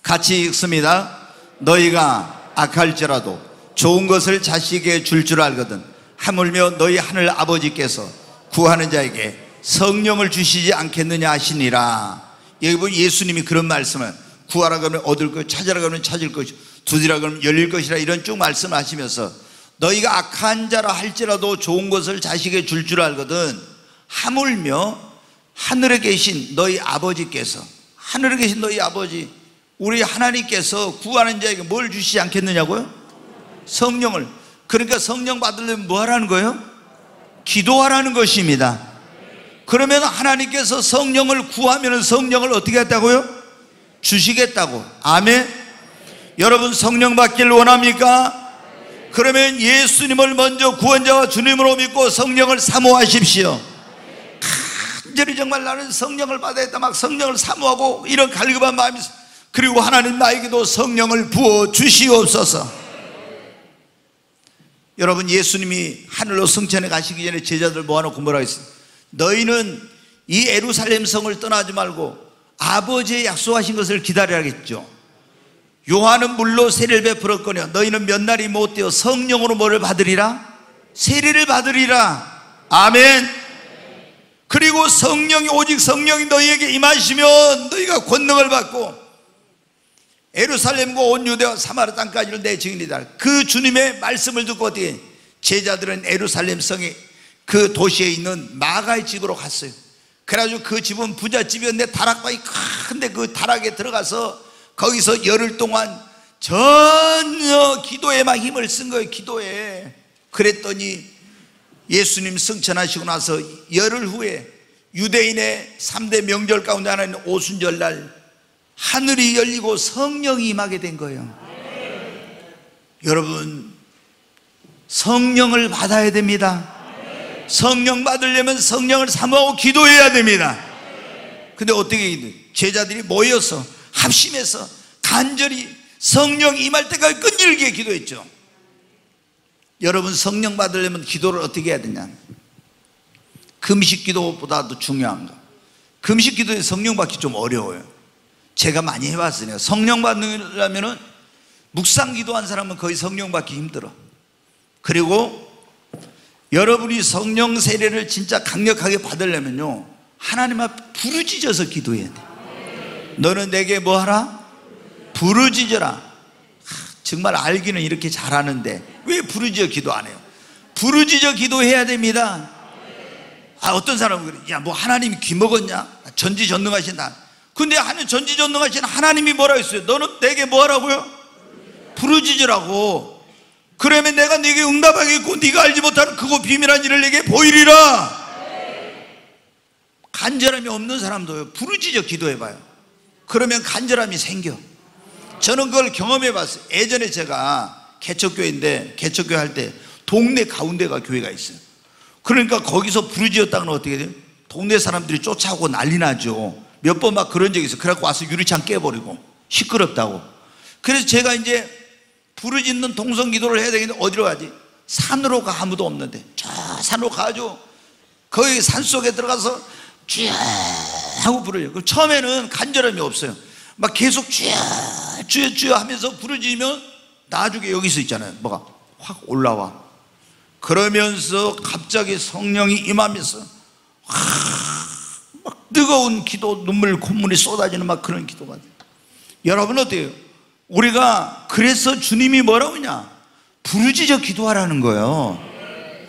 같이 읽습니다. 너희가 악할지라도 좋은 것을 자식에게 줄 알거든 하물며 너희 하늘 아버지께서 구하는 자에게 성령을 주시지 않겠느냐 하시니라. 여기 보면 예수님이 그런 말씀을, 구하라 그러면 얻을 것, 찾으라 그러면 찾을 것, 두드리라 그러면 열릴 것이라, 이런 쭉 말씀하시면서 너희가 악한 자라 할지라도 좋은 것을 자식에게 줄 알거든 하물며 하늘에 계신 너희 아버지께서, 하늘에 계신 너희 아버지, 우리 하나님께서 구하는 자에게 뭘 주시지 않겠느냐고요? 성령을. 그러니까 성령 받으려면 뭐 하라는 거예요? 기도하라는 것입니다. 그러면 하나님께서 성령을 구하면 성령을 어떻게 했다고요? 주시겠다고. 아멘. 여러분 성령 받기를 원합니까? 그러면 예수님을 먼저 구원자와 주님으로 믿고 성령을 사모하십시오. 간절히 정말 나는 성령을 받아야겠다, 막 성령을 사모하고 이런 갈급한 마음이 있어. 그리고 하나님 나에게도 성령을 부어 주시옵소서. 여러분 예수님이 하늘로 승천해 가시기 전에 제자들 모아놓고 뭐라고 했어요? 너희는 이 예루살렘 성을 떠나지 말고 아버지의 약속하신 것을 기다려야겠죠. 요한은 물로 세례를 베풀었거니와 너희는 몇 날이 못 되어 성령으로 뭐를 받으리라? 세례를 받으리라. 아멘. 그리고 성령이, 오직 성령이 너희에게 임하시면 너희가 권능을 받고 예루살렘과 온 유대와 사마리아 땅까지를 내 증인이다. 그 주님의 말씀을 듣고 어떻게 제자들은 예루살렘 성에 그 도시에 있는 마가의 집으로 갔어요. 그래가지고 그 집은 부잣집이었는데 다락방이 큰데 그 다락에 들어가서 거기서 열흘 동안 전혀 기도에만 힘을 쓴 거예요. 기도에. 그랬더니 예수님 승천하시고 나서 열흘 후에 유대인의 3대 명절 가운데 하나인 오순절날 하늘이 열리고 성령이 임하게 된 거예요. 여러분 성령을 받아야 됩니다. 성령 받으려면 성령을 사모하고 기도해야 됩니다. 근데 어떻게 제자들이 모여서 합심해서 간절히 성령 임할 때까지 끈질기게 기도했죠. 여러분 성령 받으려면 기도를 어떻게 해야 되냐? 금식 기도보다도 중요한 거. 금식 기도에 성령 받기 좀 어려워요. 제가 많이 해봤으니까. 성령 받으려면 묵상 기도한 사람은 거의 성령 받기 힘들어. 그리고 여러분이 성령 세례를 진짜 강력하게 받으려면요, 하나님 앞에 부르짖어서 기도해야 돼. 너는 내게 뭐 하라? 부르짖어라. 정말 알기는 이렇게 잘하는데 왜 부르짖어 기도 안 해요? 부르짖어 기도해야 됩니다. 어떤 사람은 그래, 야 뭐 하나님이 귀 먹었냐? 전지전능하신다. 근데 전지전능하신 하나님이 뭐라고 했어요? 너는 내게 뭐 하라고요? 부르짖으라고. 그러면 내가 네게 응답하겠고 네가 알지 못하는 크고 비밀한 일을 내게 보이리라. 간절함이 없는 사람도요, 부르짖어 기도해봐요. 그러면 간절함이 생겨. 저는 그걸 경험해봤어요. 예전에 제가 개척교회인데, 개척교회 할 때 동네 가운데가 교회가 있어요. 그러니까 거기서 부르짖었다가는 어떻게 돼요? 동네 사람들이 쫓아오고 난리 나죠. 몇 번 막 그런 적이 있어요. 그래갖고 와서 유리창 깨버리고 시끄럽다고. 그래서 제가 이제 부르짖는 동성 기도를 해야 되겠는데 어디로 가지? 산으로 가. 아무도 없는데 저 산으로 가가지고 거기 산속에 들어가서 쥐어 하고 부르죠. 그럼 처음에는 간절함이 없어요. 막 계속 쥐어 하면서 부르짖으면 나중에 여기서 있잖아요, 뭐가 확 올라와. 그러면서 갑자기 성령이 임하면서 막 뜨거운 기도, 눈물, 콧물이 쏟아지는 막 그런 기도가 돼요. 여러분 어때요? 우리가 그래서 주님이 뭐라고 하냐? 부르짖어 기도하라는 거예요.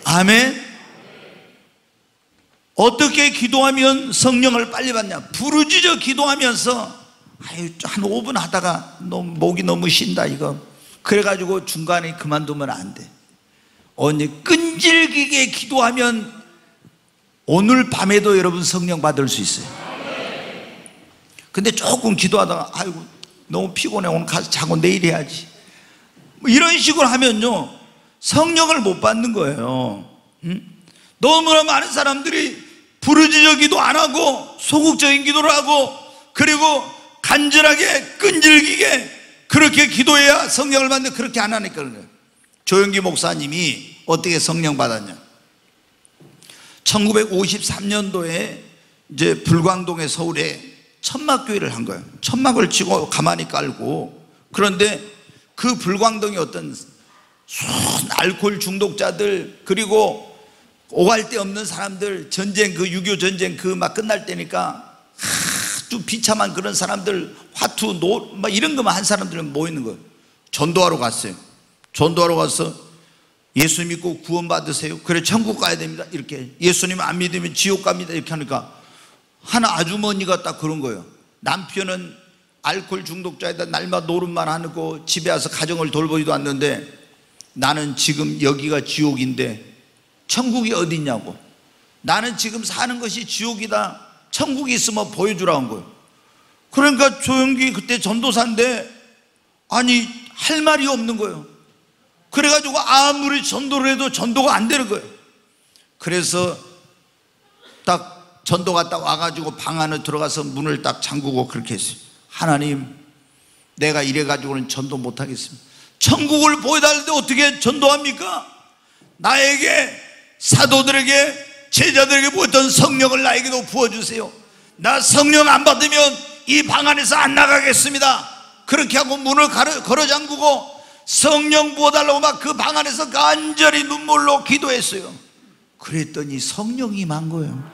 아멘. 어떻게 기도하면 성령을 빨리 받냐? 부르짖어 기도하면서 아유 한 5분 하다가 너무 목이 너무 쉰다 이거 그래가지고 중간에 그만두면 안 돼. 언제 끈질기게 기도하면 오늘 밤에도 여러분 성령 받을 수 있어요. 근데 조금 기도하다가 아이고 너무 피곤해 오늘 가서 자고 내일 해야지 뭐 이런 식으로 하면요 성령을 못 받는 거예요. 너무나 많은 사람들이 부르짖어 기도 안 하고 소극적인 기도를 하고 그리고 간절하게 끈질기게 그렇게 기도해야 성령을 받는데 그렇게 안 하니까 그런 거예요. 조영기 목사님이 어떻게 성령 받았냐? 1953년도에 이제 불광동에 서울에 천막교회를 한 거예요. 천막을 치고 가만히 깔고. 그런데 그 불광동에 어떤 알코올 중독자들 그리고 오갈 데 없는 사람들 전쟁 그 6.25 전쟁 그 막 끝날 때니까 아주 비참한 그런 사람들 화투 막 이런 것만 한 사람들이 모이는 거예요. 전도하러 갔어요. 전도하러 가서 예수 믿고 구원 받으세요. 그래 천국 가야 됩니다. 이렇게 예수님 안 믿으면 지옥 갑니다. 이렇게 하니까 한 아주머니가 딱 그런 거예요. 남편은 알코올 중독자에다 날마다 노름만 하고 집에 와서 가정을 돌보지도 않는데 나는 지금 여기가 지옥인데 천국이 어디 있냐고. 나는 지금 사는 것이 지옥이다. 천국이 있으면 보여주라는 거예요. 그러니까 조영기 그때 전도사인데 아니 할 말이 없는 거예요. 그래가지고 아무리 전도를 해도 전도가 안 되는 거예요. 그래서 딱 전도가 딱 와가지고 방 안에 들어가서 문을 딱 잠그고 그렇게 했어요. 하나님 내가 이래가지고는 전도 못하겠습니다. 천국을 보여달라는데 어떻게 전도합니까? 나에게 사도들에게 제자들에게 부었던 성령을 나에게도 부어주세요. 나 성령 안 받으면 이 방 안에서 안 나가겠습니다. 그렇게 하고 문을 걸어 잠그고 성령 부어달라고 막 그 방 안에서 간절히 눈물로 기도했어요. 그랬더니 성령이 임한 거예요.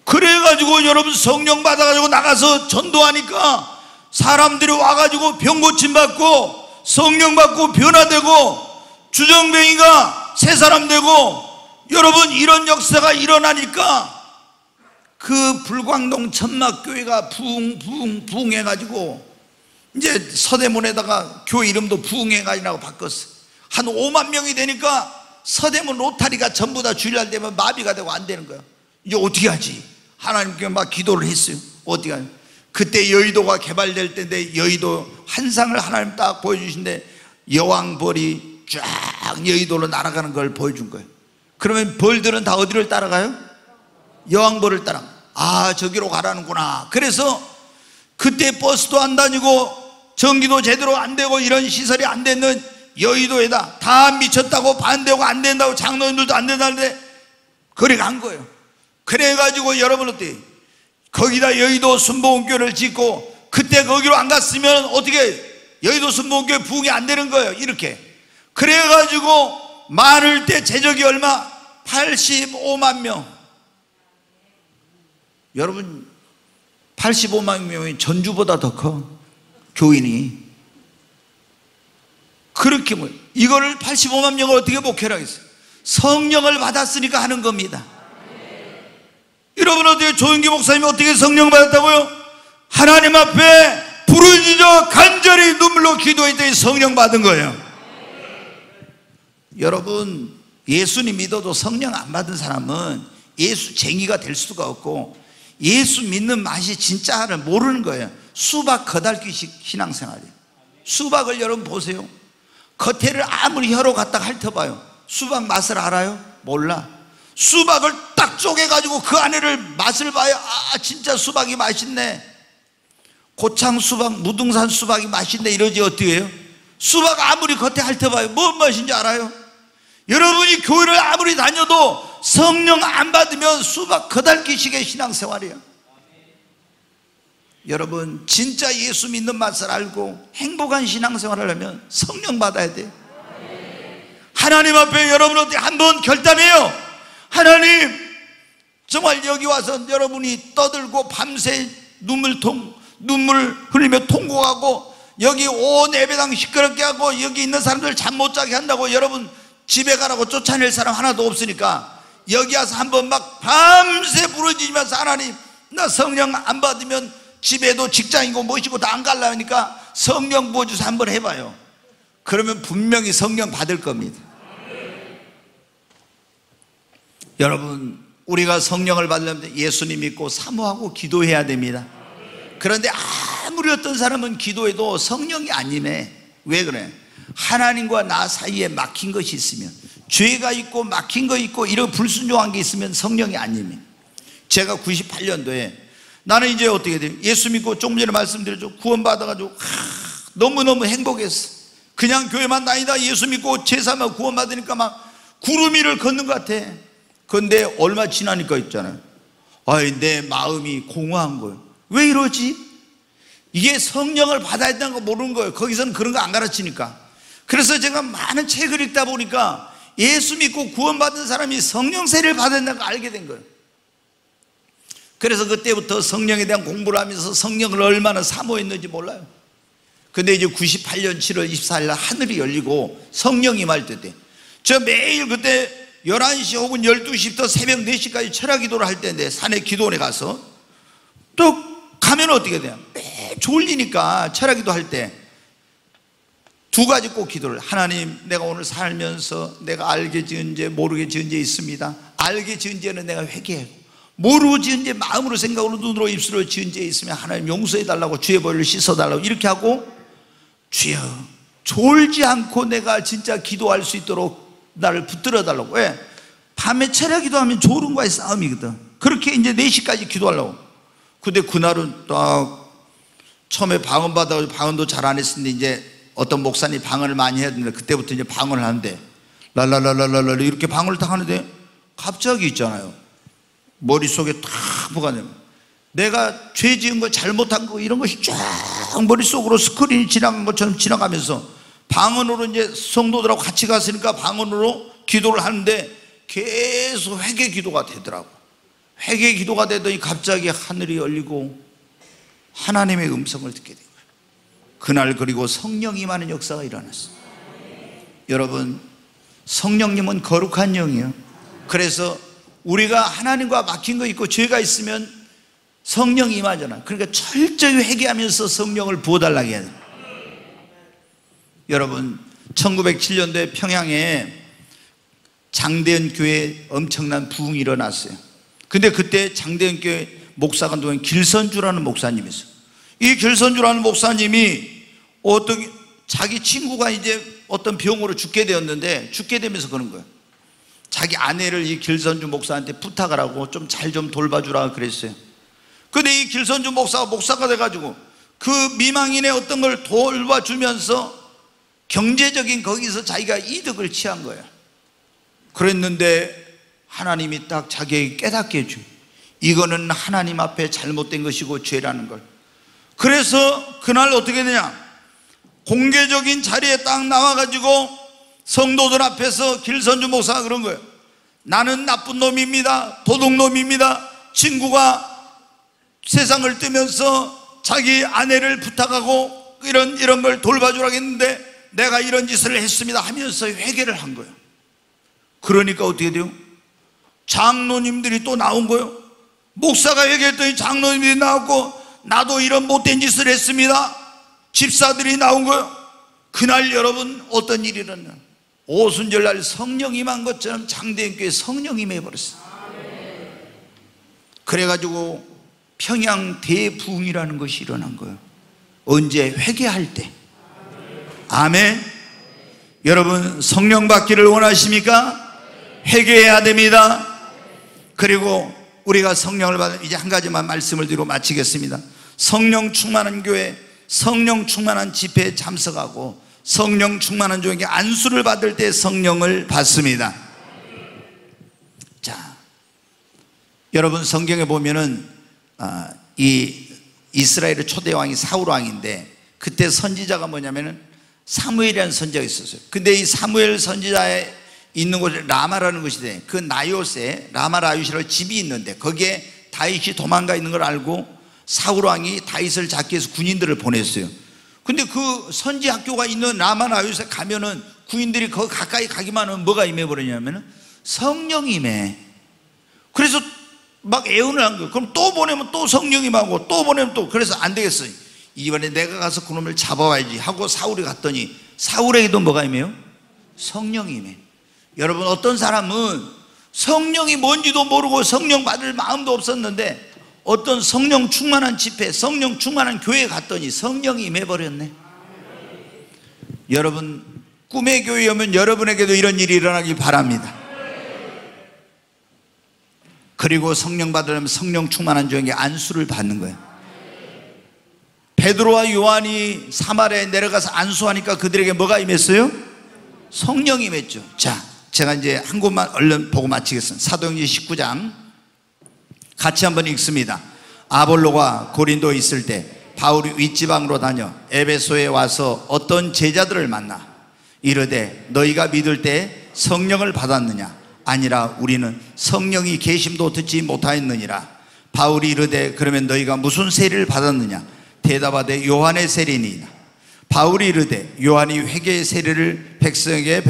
그래가지고 여러분 성령 받아가지고 나가서 전도하니까 사람들이 와가지고 병 고침 받고 성령 받고 변화되고 주정뱅이가 새 사람 되고 여러분 이런 역사가 일어나니까 그 불광동 천막교회가 부흥 해가지고 이제 서대문에다가 교회 이름도 부흥회관이라고 바꿨어. 한 5만 명이 되니까 서대문 로타리가 전부 다 주일날 되면 마비가 되고 안 되는 거야. 이제 어떻게 하지? 하나님께 막 기도를 했어요. 어떻게 하지? 그때 여의도가 개발될 때인데 여의도 한상을 하나님 딱 보여주신데 여왕벌이 쫙 여의도로 날아가는 걸 보여준 거예요. 그러면 벌들은 다 어디를 따라가요? 여왕벌을 따라. 아 저기로 가라는구나. 그래서 그때 버스도 안 다니고 전기도 제대로 안 되고 이런 시설이 안 되는 여의도에다 다 미쳤다고 반대하고 안 된다고 장로님들도 안 된다는데 그래 간 거예요. 그래가지고 여러분 어때요? 거기다 여의도 순복음교회를 짓고 그때 거기로 안 갔으면 어떻게 여의도 순복음교회 부흥이 안 되는 거예요. 이렇게 그래가지고 많을 때 제적이 얼마? 85만 명. 여러분 85만 명이 전주보다 더 커. 교인이 그렇게 뭐 이거를 85만 명을 어떻게 목회를 하겠어요? 성령을 받았으니까 하는 겁니다. 여러분 어떻게 조영기 목사님이 어떻게 성령 받았다고요? 하나님 앞에 부르짖어 간절히 눈물로 기도했더니 성령 받은 거예요. 여러분 예수님 믿어도 성령 안 받은 사람은 예수쟁이가 될 수가 없고 예수 믿는 맛이 진짜를 모르는 거예요. 수박 겉핥기식 신앙생활이에요. 수박을 여러분 보세요. 겉에를 아무리 혀로 갖다가 핥아봐요. 수박 맛을 알아요? 몰라. 수박을 딱 쪼개가지고 그 안에를 맛을 봐요. 아 진짜 수박이 맛있네. 고창 수박, 무등산 수박이 맛있네 이러지 어떻게 해요? 수박 아무리 겉에 핥아봐요. 뭔 맛인지 알아요? 여러분이 교회를 아무리 다녀도 성령 안 받으면 수박 겉핥기식의 신앙생활이에요. 여러분 진짜 예수 믿는 맛을 알고 행복한 신앙생활을 하면 성령 받아야 돼요. 하나님 앞에 여러분 어떻게 한번 결단해요. 하나님 정말 여기 와서 여러분이 떠들고 밤새 눈물 흘리며 통곡하고, 여기 온 예배당 시끄럽게 하고 여기 있는 사람들 잠 못 자게 한다고 여러분 집에 가라고 쫓아낼 사람 하나도 없으니까 여기 와서 한번 막 밤새 부르짖으면서, 하나님 나 성령 안 받으면 집에도 직장이고 뭐시고 다 안 가려니까 성령 부어주세요 한번 해봐요. 그러면 분명히 성령 받을 겁니다. 여러분, 우리가 성령을 받으려면 예수님 믿고 사모하고 기도해야 됩니다. 그런데 아무리 어떤 사람은 기도해도 성령이 안 임해. 왜 그래? 하나님과 나 사이에 막힌 것이 있으면, 죄가 있고 막힌 거 있고 이런 불순종한 게 있으면 성령이 안 임해. 제가 98년도에 나는 이제 어떻게 돼요? 예수 믿고 조금 전에 말씀드렸죠. 구원받아가지고 너무너무 행복했어. 그냥 교회만 다니다 예수 믿고 제사만 구원받으니까 막 구름 위를 걷는 것 같아. 그런데 얼마 지나니까 있잖아요, 내 마음이 공허한 거예요. 왜 이러지? 이게 성령을 받아야 된다는 거 모르는 거예요. 거기서는 그런 거 안 가르치니까. 그래서 제가 많은 책을 읽다 보니까 예수 믿고 구원받은 사람이 성령 세례를 받아야 된다는 걸 알게 된 거예요. 그래서 그때부터 성령에 대한 공부를 하면서 성령을 얼마나 사모했는지 몰라요. 근데 이제 98년 7월 24일 날 하늘이 열리고 성령이 임할 때, 저 매일 그때 11시 혹은 12시부터 새벽 4시까지 철야 기도를 할 때인데, 산에 기도원에 가서 또 가면 어떻게 돼요? 매 졸리니까 철야 기도 할 때 두 가지 꼭 기도를, 하나님 내가 오늘 살면서 내가 알게 지은 죄 모르게 지은 죄 있습니다. 알게 지은 죄는 내가 회개하고, 모르고 지은 죄 마음으로 생각으로 눈으로 입술로 지은 죄 있으면 하나님 용서해 달라고, 주의 벌을 씻어 달라고 이렇게 하고, 주여 졸지 않고 내가 진짜 기도할 수 있도록 나를 붙들어 달라고. 왜? 밤에 철야 기도하면 졸음과의 싸움이거든. 그렇게 이제 4시까지 기도하려고. 근데 그날은 딱 처음에 방언 받아가지고 방언도 잘 안 했는데, 이제 어떤 목사님 방언을 많이 해야 되는데, 그때부터 이제 방언을 하는데 랄랄랄랄랄 이렇게 방언을 딱 하는데 갑자기 있잖아요, 머릿속에 탁 뭐가 되면 내가 죄 지은 거 잘못한 거 이런 것이 쫙 머릿속으로 스크린이 지나간 것처럼 지나가면서, 방언으로 이제 성도들하고 같이 갔으니까 방언으로 기도를 하는데 계속 회개 기도가 되더라고. 회개 기도가 되더니 갑자기 하늘이 열리고 하나님의 음성을 듣게 된 거예요. 그날 그리고 성령 임하는 역사가 일어났어요. 여러분, 성령님은 거룩한 영이에요. 그래서 우리가 하나님과 막힌 거 있고 죄가 있으면 성령이 임하잖아. 그러니까 철저히 회개하면서 성령을 부어달라고 해야 돼요. 여러분, 1907년도에 평양에 장대현 교회에 엄청난 부흥이 일어났어요. 근데 그때 장대현 교회 목사가 누구냐면 길선주라는 목사님이 있어요. 이 길선주라는 목사님이 자기 친구가 이제 어떤 병으로 죽게 되었는데, 죽게 되면서 그런 거예요. 자기 아내를 이 길선주 목사한테 부탁을 하고 좀 잘 좀 돌봐주라 그랬어요. 근데 이 길선주 목사가 돼가지고 그 미망인의 어떤 걸 돌봐주면서 경제적인 거기서 자기가 이득을 취한 거예요. 그랬는데 하나님이 딱 자기에게 깨닫게 해줘. 이거는 하나님 앞에 잘못된 것이고 죄라는 걸. 그래서 그날 어떻게 되냐, 공개적인 자리에 딱 나와가지고 성도들 앞에서 길선주 목사가 그런 거예요. 나는 나쁜 놈입니다. 도둑놈입니다. 친구가 세상을 뜨면서 자기 아내를 부탁하고 이런 걸 돌봐주라고 했는데 내가 이런 짓을 했습니다 하면서 회개를 한 거예요. 그러니까 어떻게 돼요? 장로님들이 또 나온 거예요. 목사가 얘기했더니 장로님들이 나왔고, 나도 이런 못된 짓을 했습니다. 집사들이 나온 거예요. 그날 여러분 어떤 일이 일어나? 오순절날 성령 임한 것처럼 장대현교회 성령 임해버렸어요. 그래가지고 평양 대부흥이라는 것이 일어난 거예요. 언제? 회개할 때. 아멘. 여러분, 성령 받기를 원하십니까? 회개해야 됩니다. 그리고 우리가 성령을 받은, 이제 한 가지만 말씀을 드리고 마치겠습니다. 성령 충만한 교회, 성령 충만한 집회에 참석하고 성령 충만한 종에게 안수를 받을 때 성령을 받습니다. 자, 여러분, 성경에 보면은 이 이스라엘의 초대 왕이 사울 왕인데, 그때 선지자가 뭐냐면은 사무엘이라는 선지자가 있었어요. 근데 이 사무엘 선지자의 있는 곳에 라마라는 것이 돼. 그 나요스에 라마라유시라는 집이 있는데 거기에 다윗이 도망가 있는 걸 알고 사울 왕이 다윗을 잡기 위해서 군인들을 보냈어요. 근데 그 선지 학교가 있는 라마라유스에 가면은 군인들이 거기 가까이 가기만 하면 뭐가 임해버리냐면은 성령이 임해. 그래서 막 애원을 한 거예요. 그럼 또 보내면 또 성령이 임하고 또 보내면 또. 그래서 안 되겠어요. 이번에 내가 가서 그놈을 잡아와야지 하고 사울이 갔더니 사울에게도 뭐가 임해요? 성령이 임해. 여러분, 어떤 사람은 성령이 뭔지도 모르고 성령 받을 마음도 없었는데 어떤 성령 충만한 집회, 성령 충만한 교회에 갔더니 성령이 임해버렸네. 여러분, 꿈의 교회에 오면 여러분에게도 이런 일이 일어나기 바랍니다. 그리고 성령 받으려면 성령 충만한 종에게 안수를 받는 거예요. 베드로와 요한이 사마리아에 내려가서 안수하니까 그들에게 뭐가 임했어요? 성령이 임했죠. 자, 제가 이제 한 곳만 얼른 보고 마치겠습니다. 사도행전 19장 같이 한번 읽습니다. 아볼로가 고린도에 있을 때 바울이 윗지방으로 다녀 에베소에 와서 어떤 제자들을 만나 이르되 너희가 믿을 때 성령을 받았느냐? 아니라 우리는 성령이 계심도 듣지 못하였느니라. 바울이 이르되 그러면 너희가 무슨 세례를 받았느냐? 대답하되 요한의 세례니이다. 바울이 이르되 요한이 회개의 세례를 백성에게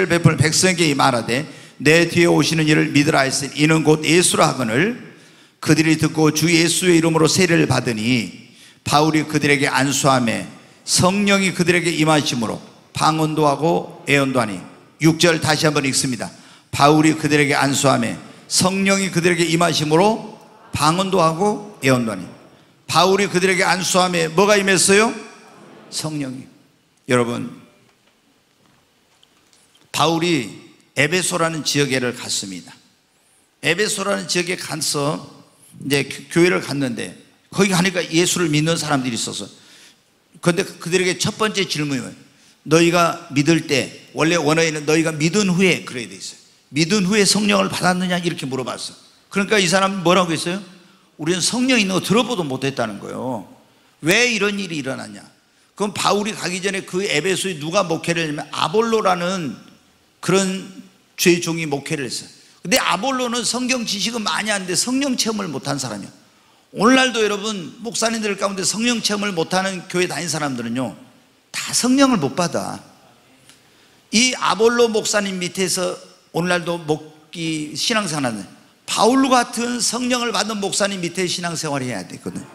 베풀 백성에게 말하되 내 뒤에 오시는 이를 믿으라 했으니 이는 곧 예수라 하거늘 그들이 듣고 주 예수의 이름으로 세례를 받으니 바울이 그들에게 안수하며 성령이 그들에게 임하심으로 방언도 하고 예언도 하니. 6절 다시 한번 읽습니다. 바울이 그들에게 안수하며 성령이 그들에게 임하심으로 방언도 하고 예언도 하니. 바울이 그들에게 안수하며 뭐가 임했어요? 성령이. 여러분, 바울이 에베소라는 지역에를 갔습니다. 에베소라는 지역에 가서 이제 교회를 갔는데 거기 가니까 예수를 믿는 사람들이 있어서, 그런데 그들에게 첫 번째 질문이 뭐예요? 너희가 믿을 때, 원래 원어에는 너희가 믿은 후에 그래야 돼 있어요. 믿은 후에 성령을 받았느냐 이렇게 물어봤어. 그러니까 이 사람은 뭐라고 했어요? 우리는 성령이 있는 거 들어보도 못했다는 거예요. 왜 이런 일이 일어났냐? 그럼 바울이 가기 전에 그 에베소에 누가 목회를 했냐면 아볼로라는 그런 죄종이 목회를 했어요. 근데 아볼로는 성경 지식은 많이 하는데 성령 체험을 못한 사람이야. 오늘날도 여러분, 목사님들 가운데 성령 체험을 못하는 교회 다닌 사람들은요 다 성령을 못 받아. 이 아볼로 목사님 밑에서 오늘날도 신앙생활하는 바울 같은 성령을 받은 목사님 밑에 신앙생활을 해야 되거든.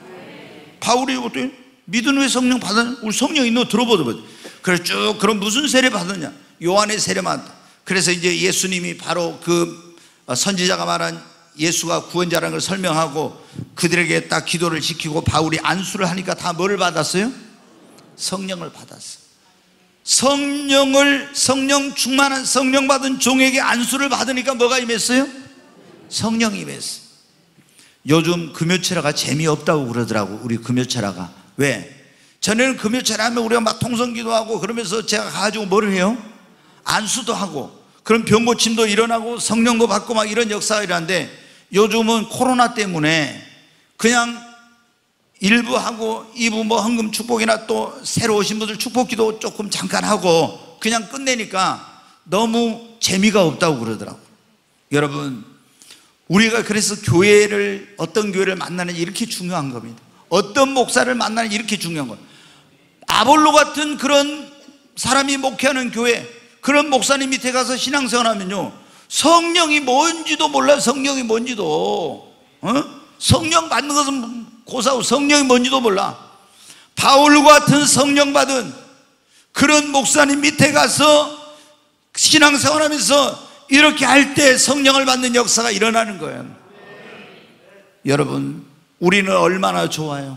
바울이 어떻게 믿은 후에 성령 받았냐? 우리 성령 있는 거 들어보자. 그래서 쭉, 그럼 무슨 세례 받았냐? 요한의 세례만. 그래서 이제 예수님이 바로 그 선지자가 말한 예수가 구원자라는 걸 설명하고 그들에게 딱 기도를 시키고 바울이 안수를 하니까 다 뭐를 받았어요? 성령을 받았어. 성령 충만한 성령 받은 종에게 안수를 받으니까 뭐가 임했어요? 성령이 임했어. 요즘 금요철야가 재미없다고 그러더라고. 우리 금요철야가. 왜? 전에는 금요철야 하면 우리가 막 통성기도하고 그러면서 제가 가지고 뭐를 해요? 안수도 하고 그런 병고침도 일어나고 성령도 받고 막 이런 역사가 일어나는데 요즘은 코로나 때문에 그냥 일부 하고 2부 뭐 헌금 축복이나 또 새로 오신 분들 축복기도 조금 잠깐 하고 그냥 끝내니까 너무 재미가 없다고 그러더라고요. 여러분, 우리가 그래서 교회를, 어떤 교회를 만나는지 이렇게 중요한 겁니다. 어떤 목사를 만나는지 이렇게 중요한 거예요. 아볼로 같은 그런 사람이 목회하는 교회, 그런 목사님 밑에 가서 신앙생활 하면요 성령이 뭔지도 몰라요. 성령이 뭔지도. 성령 받는 것은 고사하고 성령이 뭔지도 몰라. 바울 같은 성령 받은 그런 목사님 밑에 가서 신앙생활 하면서 이렇게 할 때 성령을 받는 역사가 일어나는 거예요. 여러분, 우리는 얼마나 좋아요.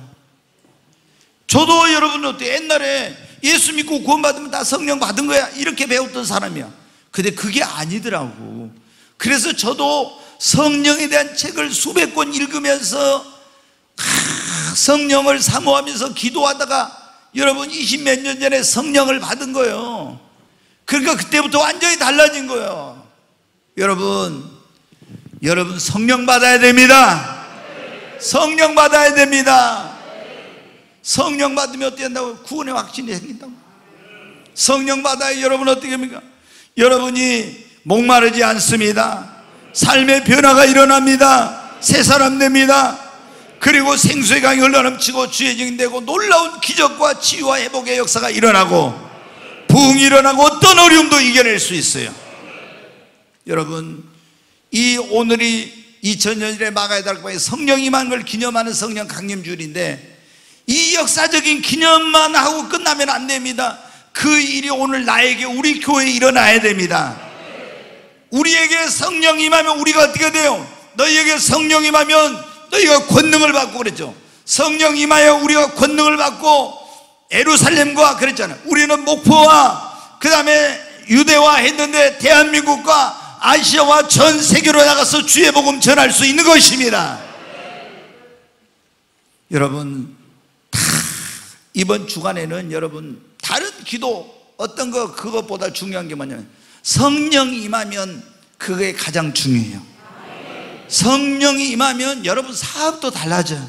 저도 여러분 어때? 옛날에 예수 믿고 구원받으면 다 성령 받은 거야 이렇게 배웠던 사람이야. 근데 그게 아니더라고. 그래서 저도 성령에 대한 책을 수백 권 읽으면서 성령을 사모하면서 기도하다가 여러분 20 몇 년 전에 성령을 받은 거예요. 그러니까 그때부터 완전히 달라진 거예요. 여러분 성령 받아야 됩니다. 성령 받아야 됩니다. 성령 받으면 어떻게 한다고? 구원의 확신이 생긴다고. 성령 받아야 여러분 어떻게 합니까? 여러분이 목마르지 않습니다. 삶의 변화가 일어납니다. 새 사람 됩니다. 그리고 생수의 강이 흘러넘치고 주의 증인 되고 놀라운 기적과 치유와 회복의 역사가 일어나고 부흥이 일어나고 어떤 어려움도 이겨낼 수 있어요. 여러분, 이 오늘이 2000년일에 막아야 될 거에 성령 임하는 걸 기념하는 성령 강림주일인데, 이 역사적인 기념만 하고 끝나면 안 됩니다. 그 일이 오늘 나에게, 우리 교회에 일어나야 됩니다. 우리에게 성령 임하면 우리가 어떻게 돼요? 너희에게 성령 임하면 너희가 권능을 받고 그랬죠. 성령 임하여 우리가 권능을 받고 예루살렘과 그랬잖아요. 우리는 목포와 그 다음에 유대와 했는데 대한민국과 아시아와 전 세계로 나가서 주의 복음 전할 수 있는 것입니다. 여러분, 다 이번 주간에는 여러분 다른 기도 어떤 거 그것보다 중요한 게 뭐냐면 성령 임하면 그게 가장 중요해요. 성령이 임하면 여러분 사업도 달라져요.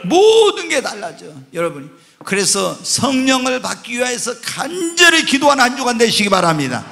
모든 게 달라져 여러분이. 그래서 성령을 받기 위해서 간절히 기도하는 한 주간 되시기 바랍니다.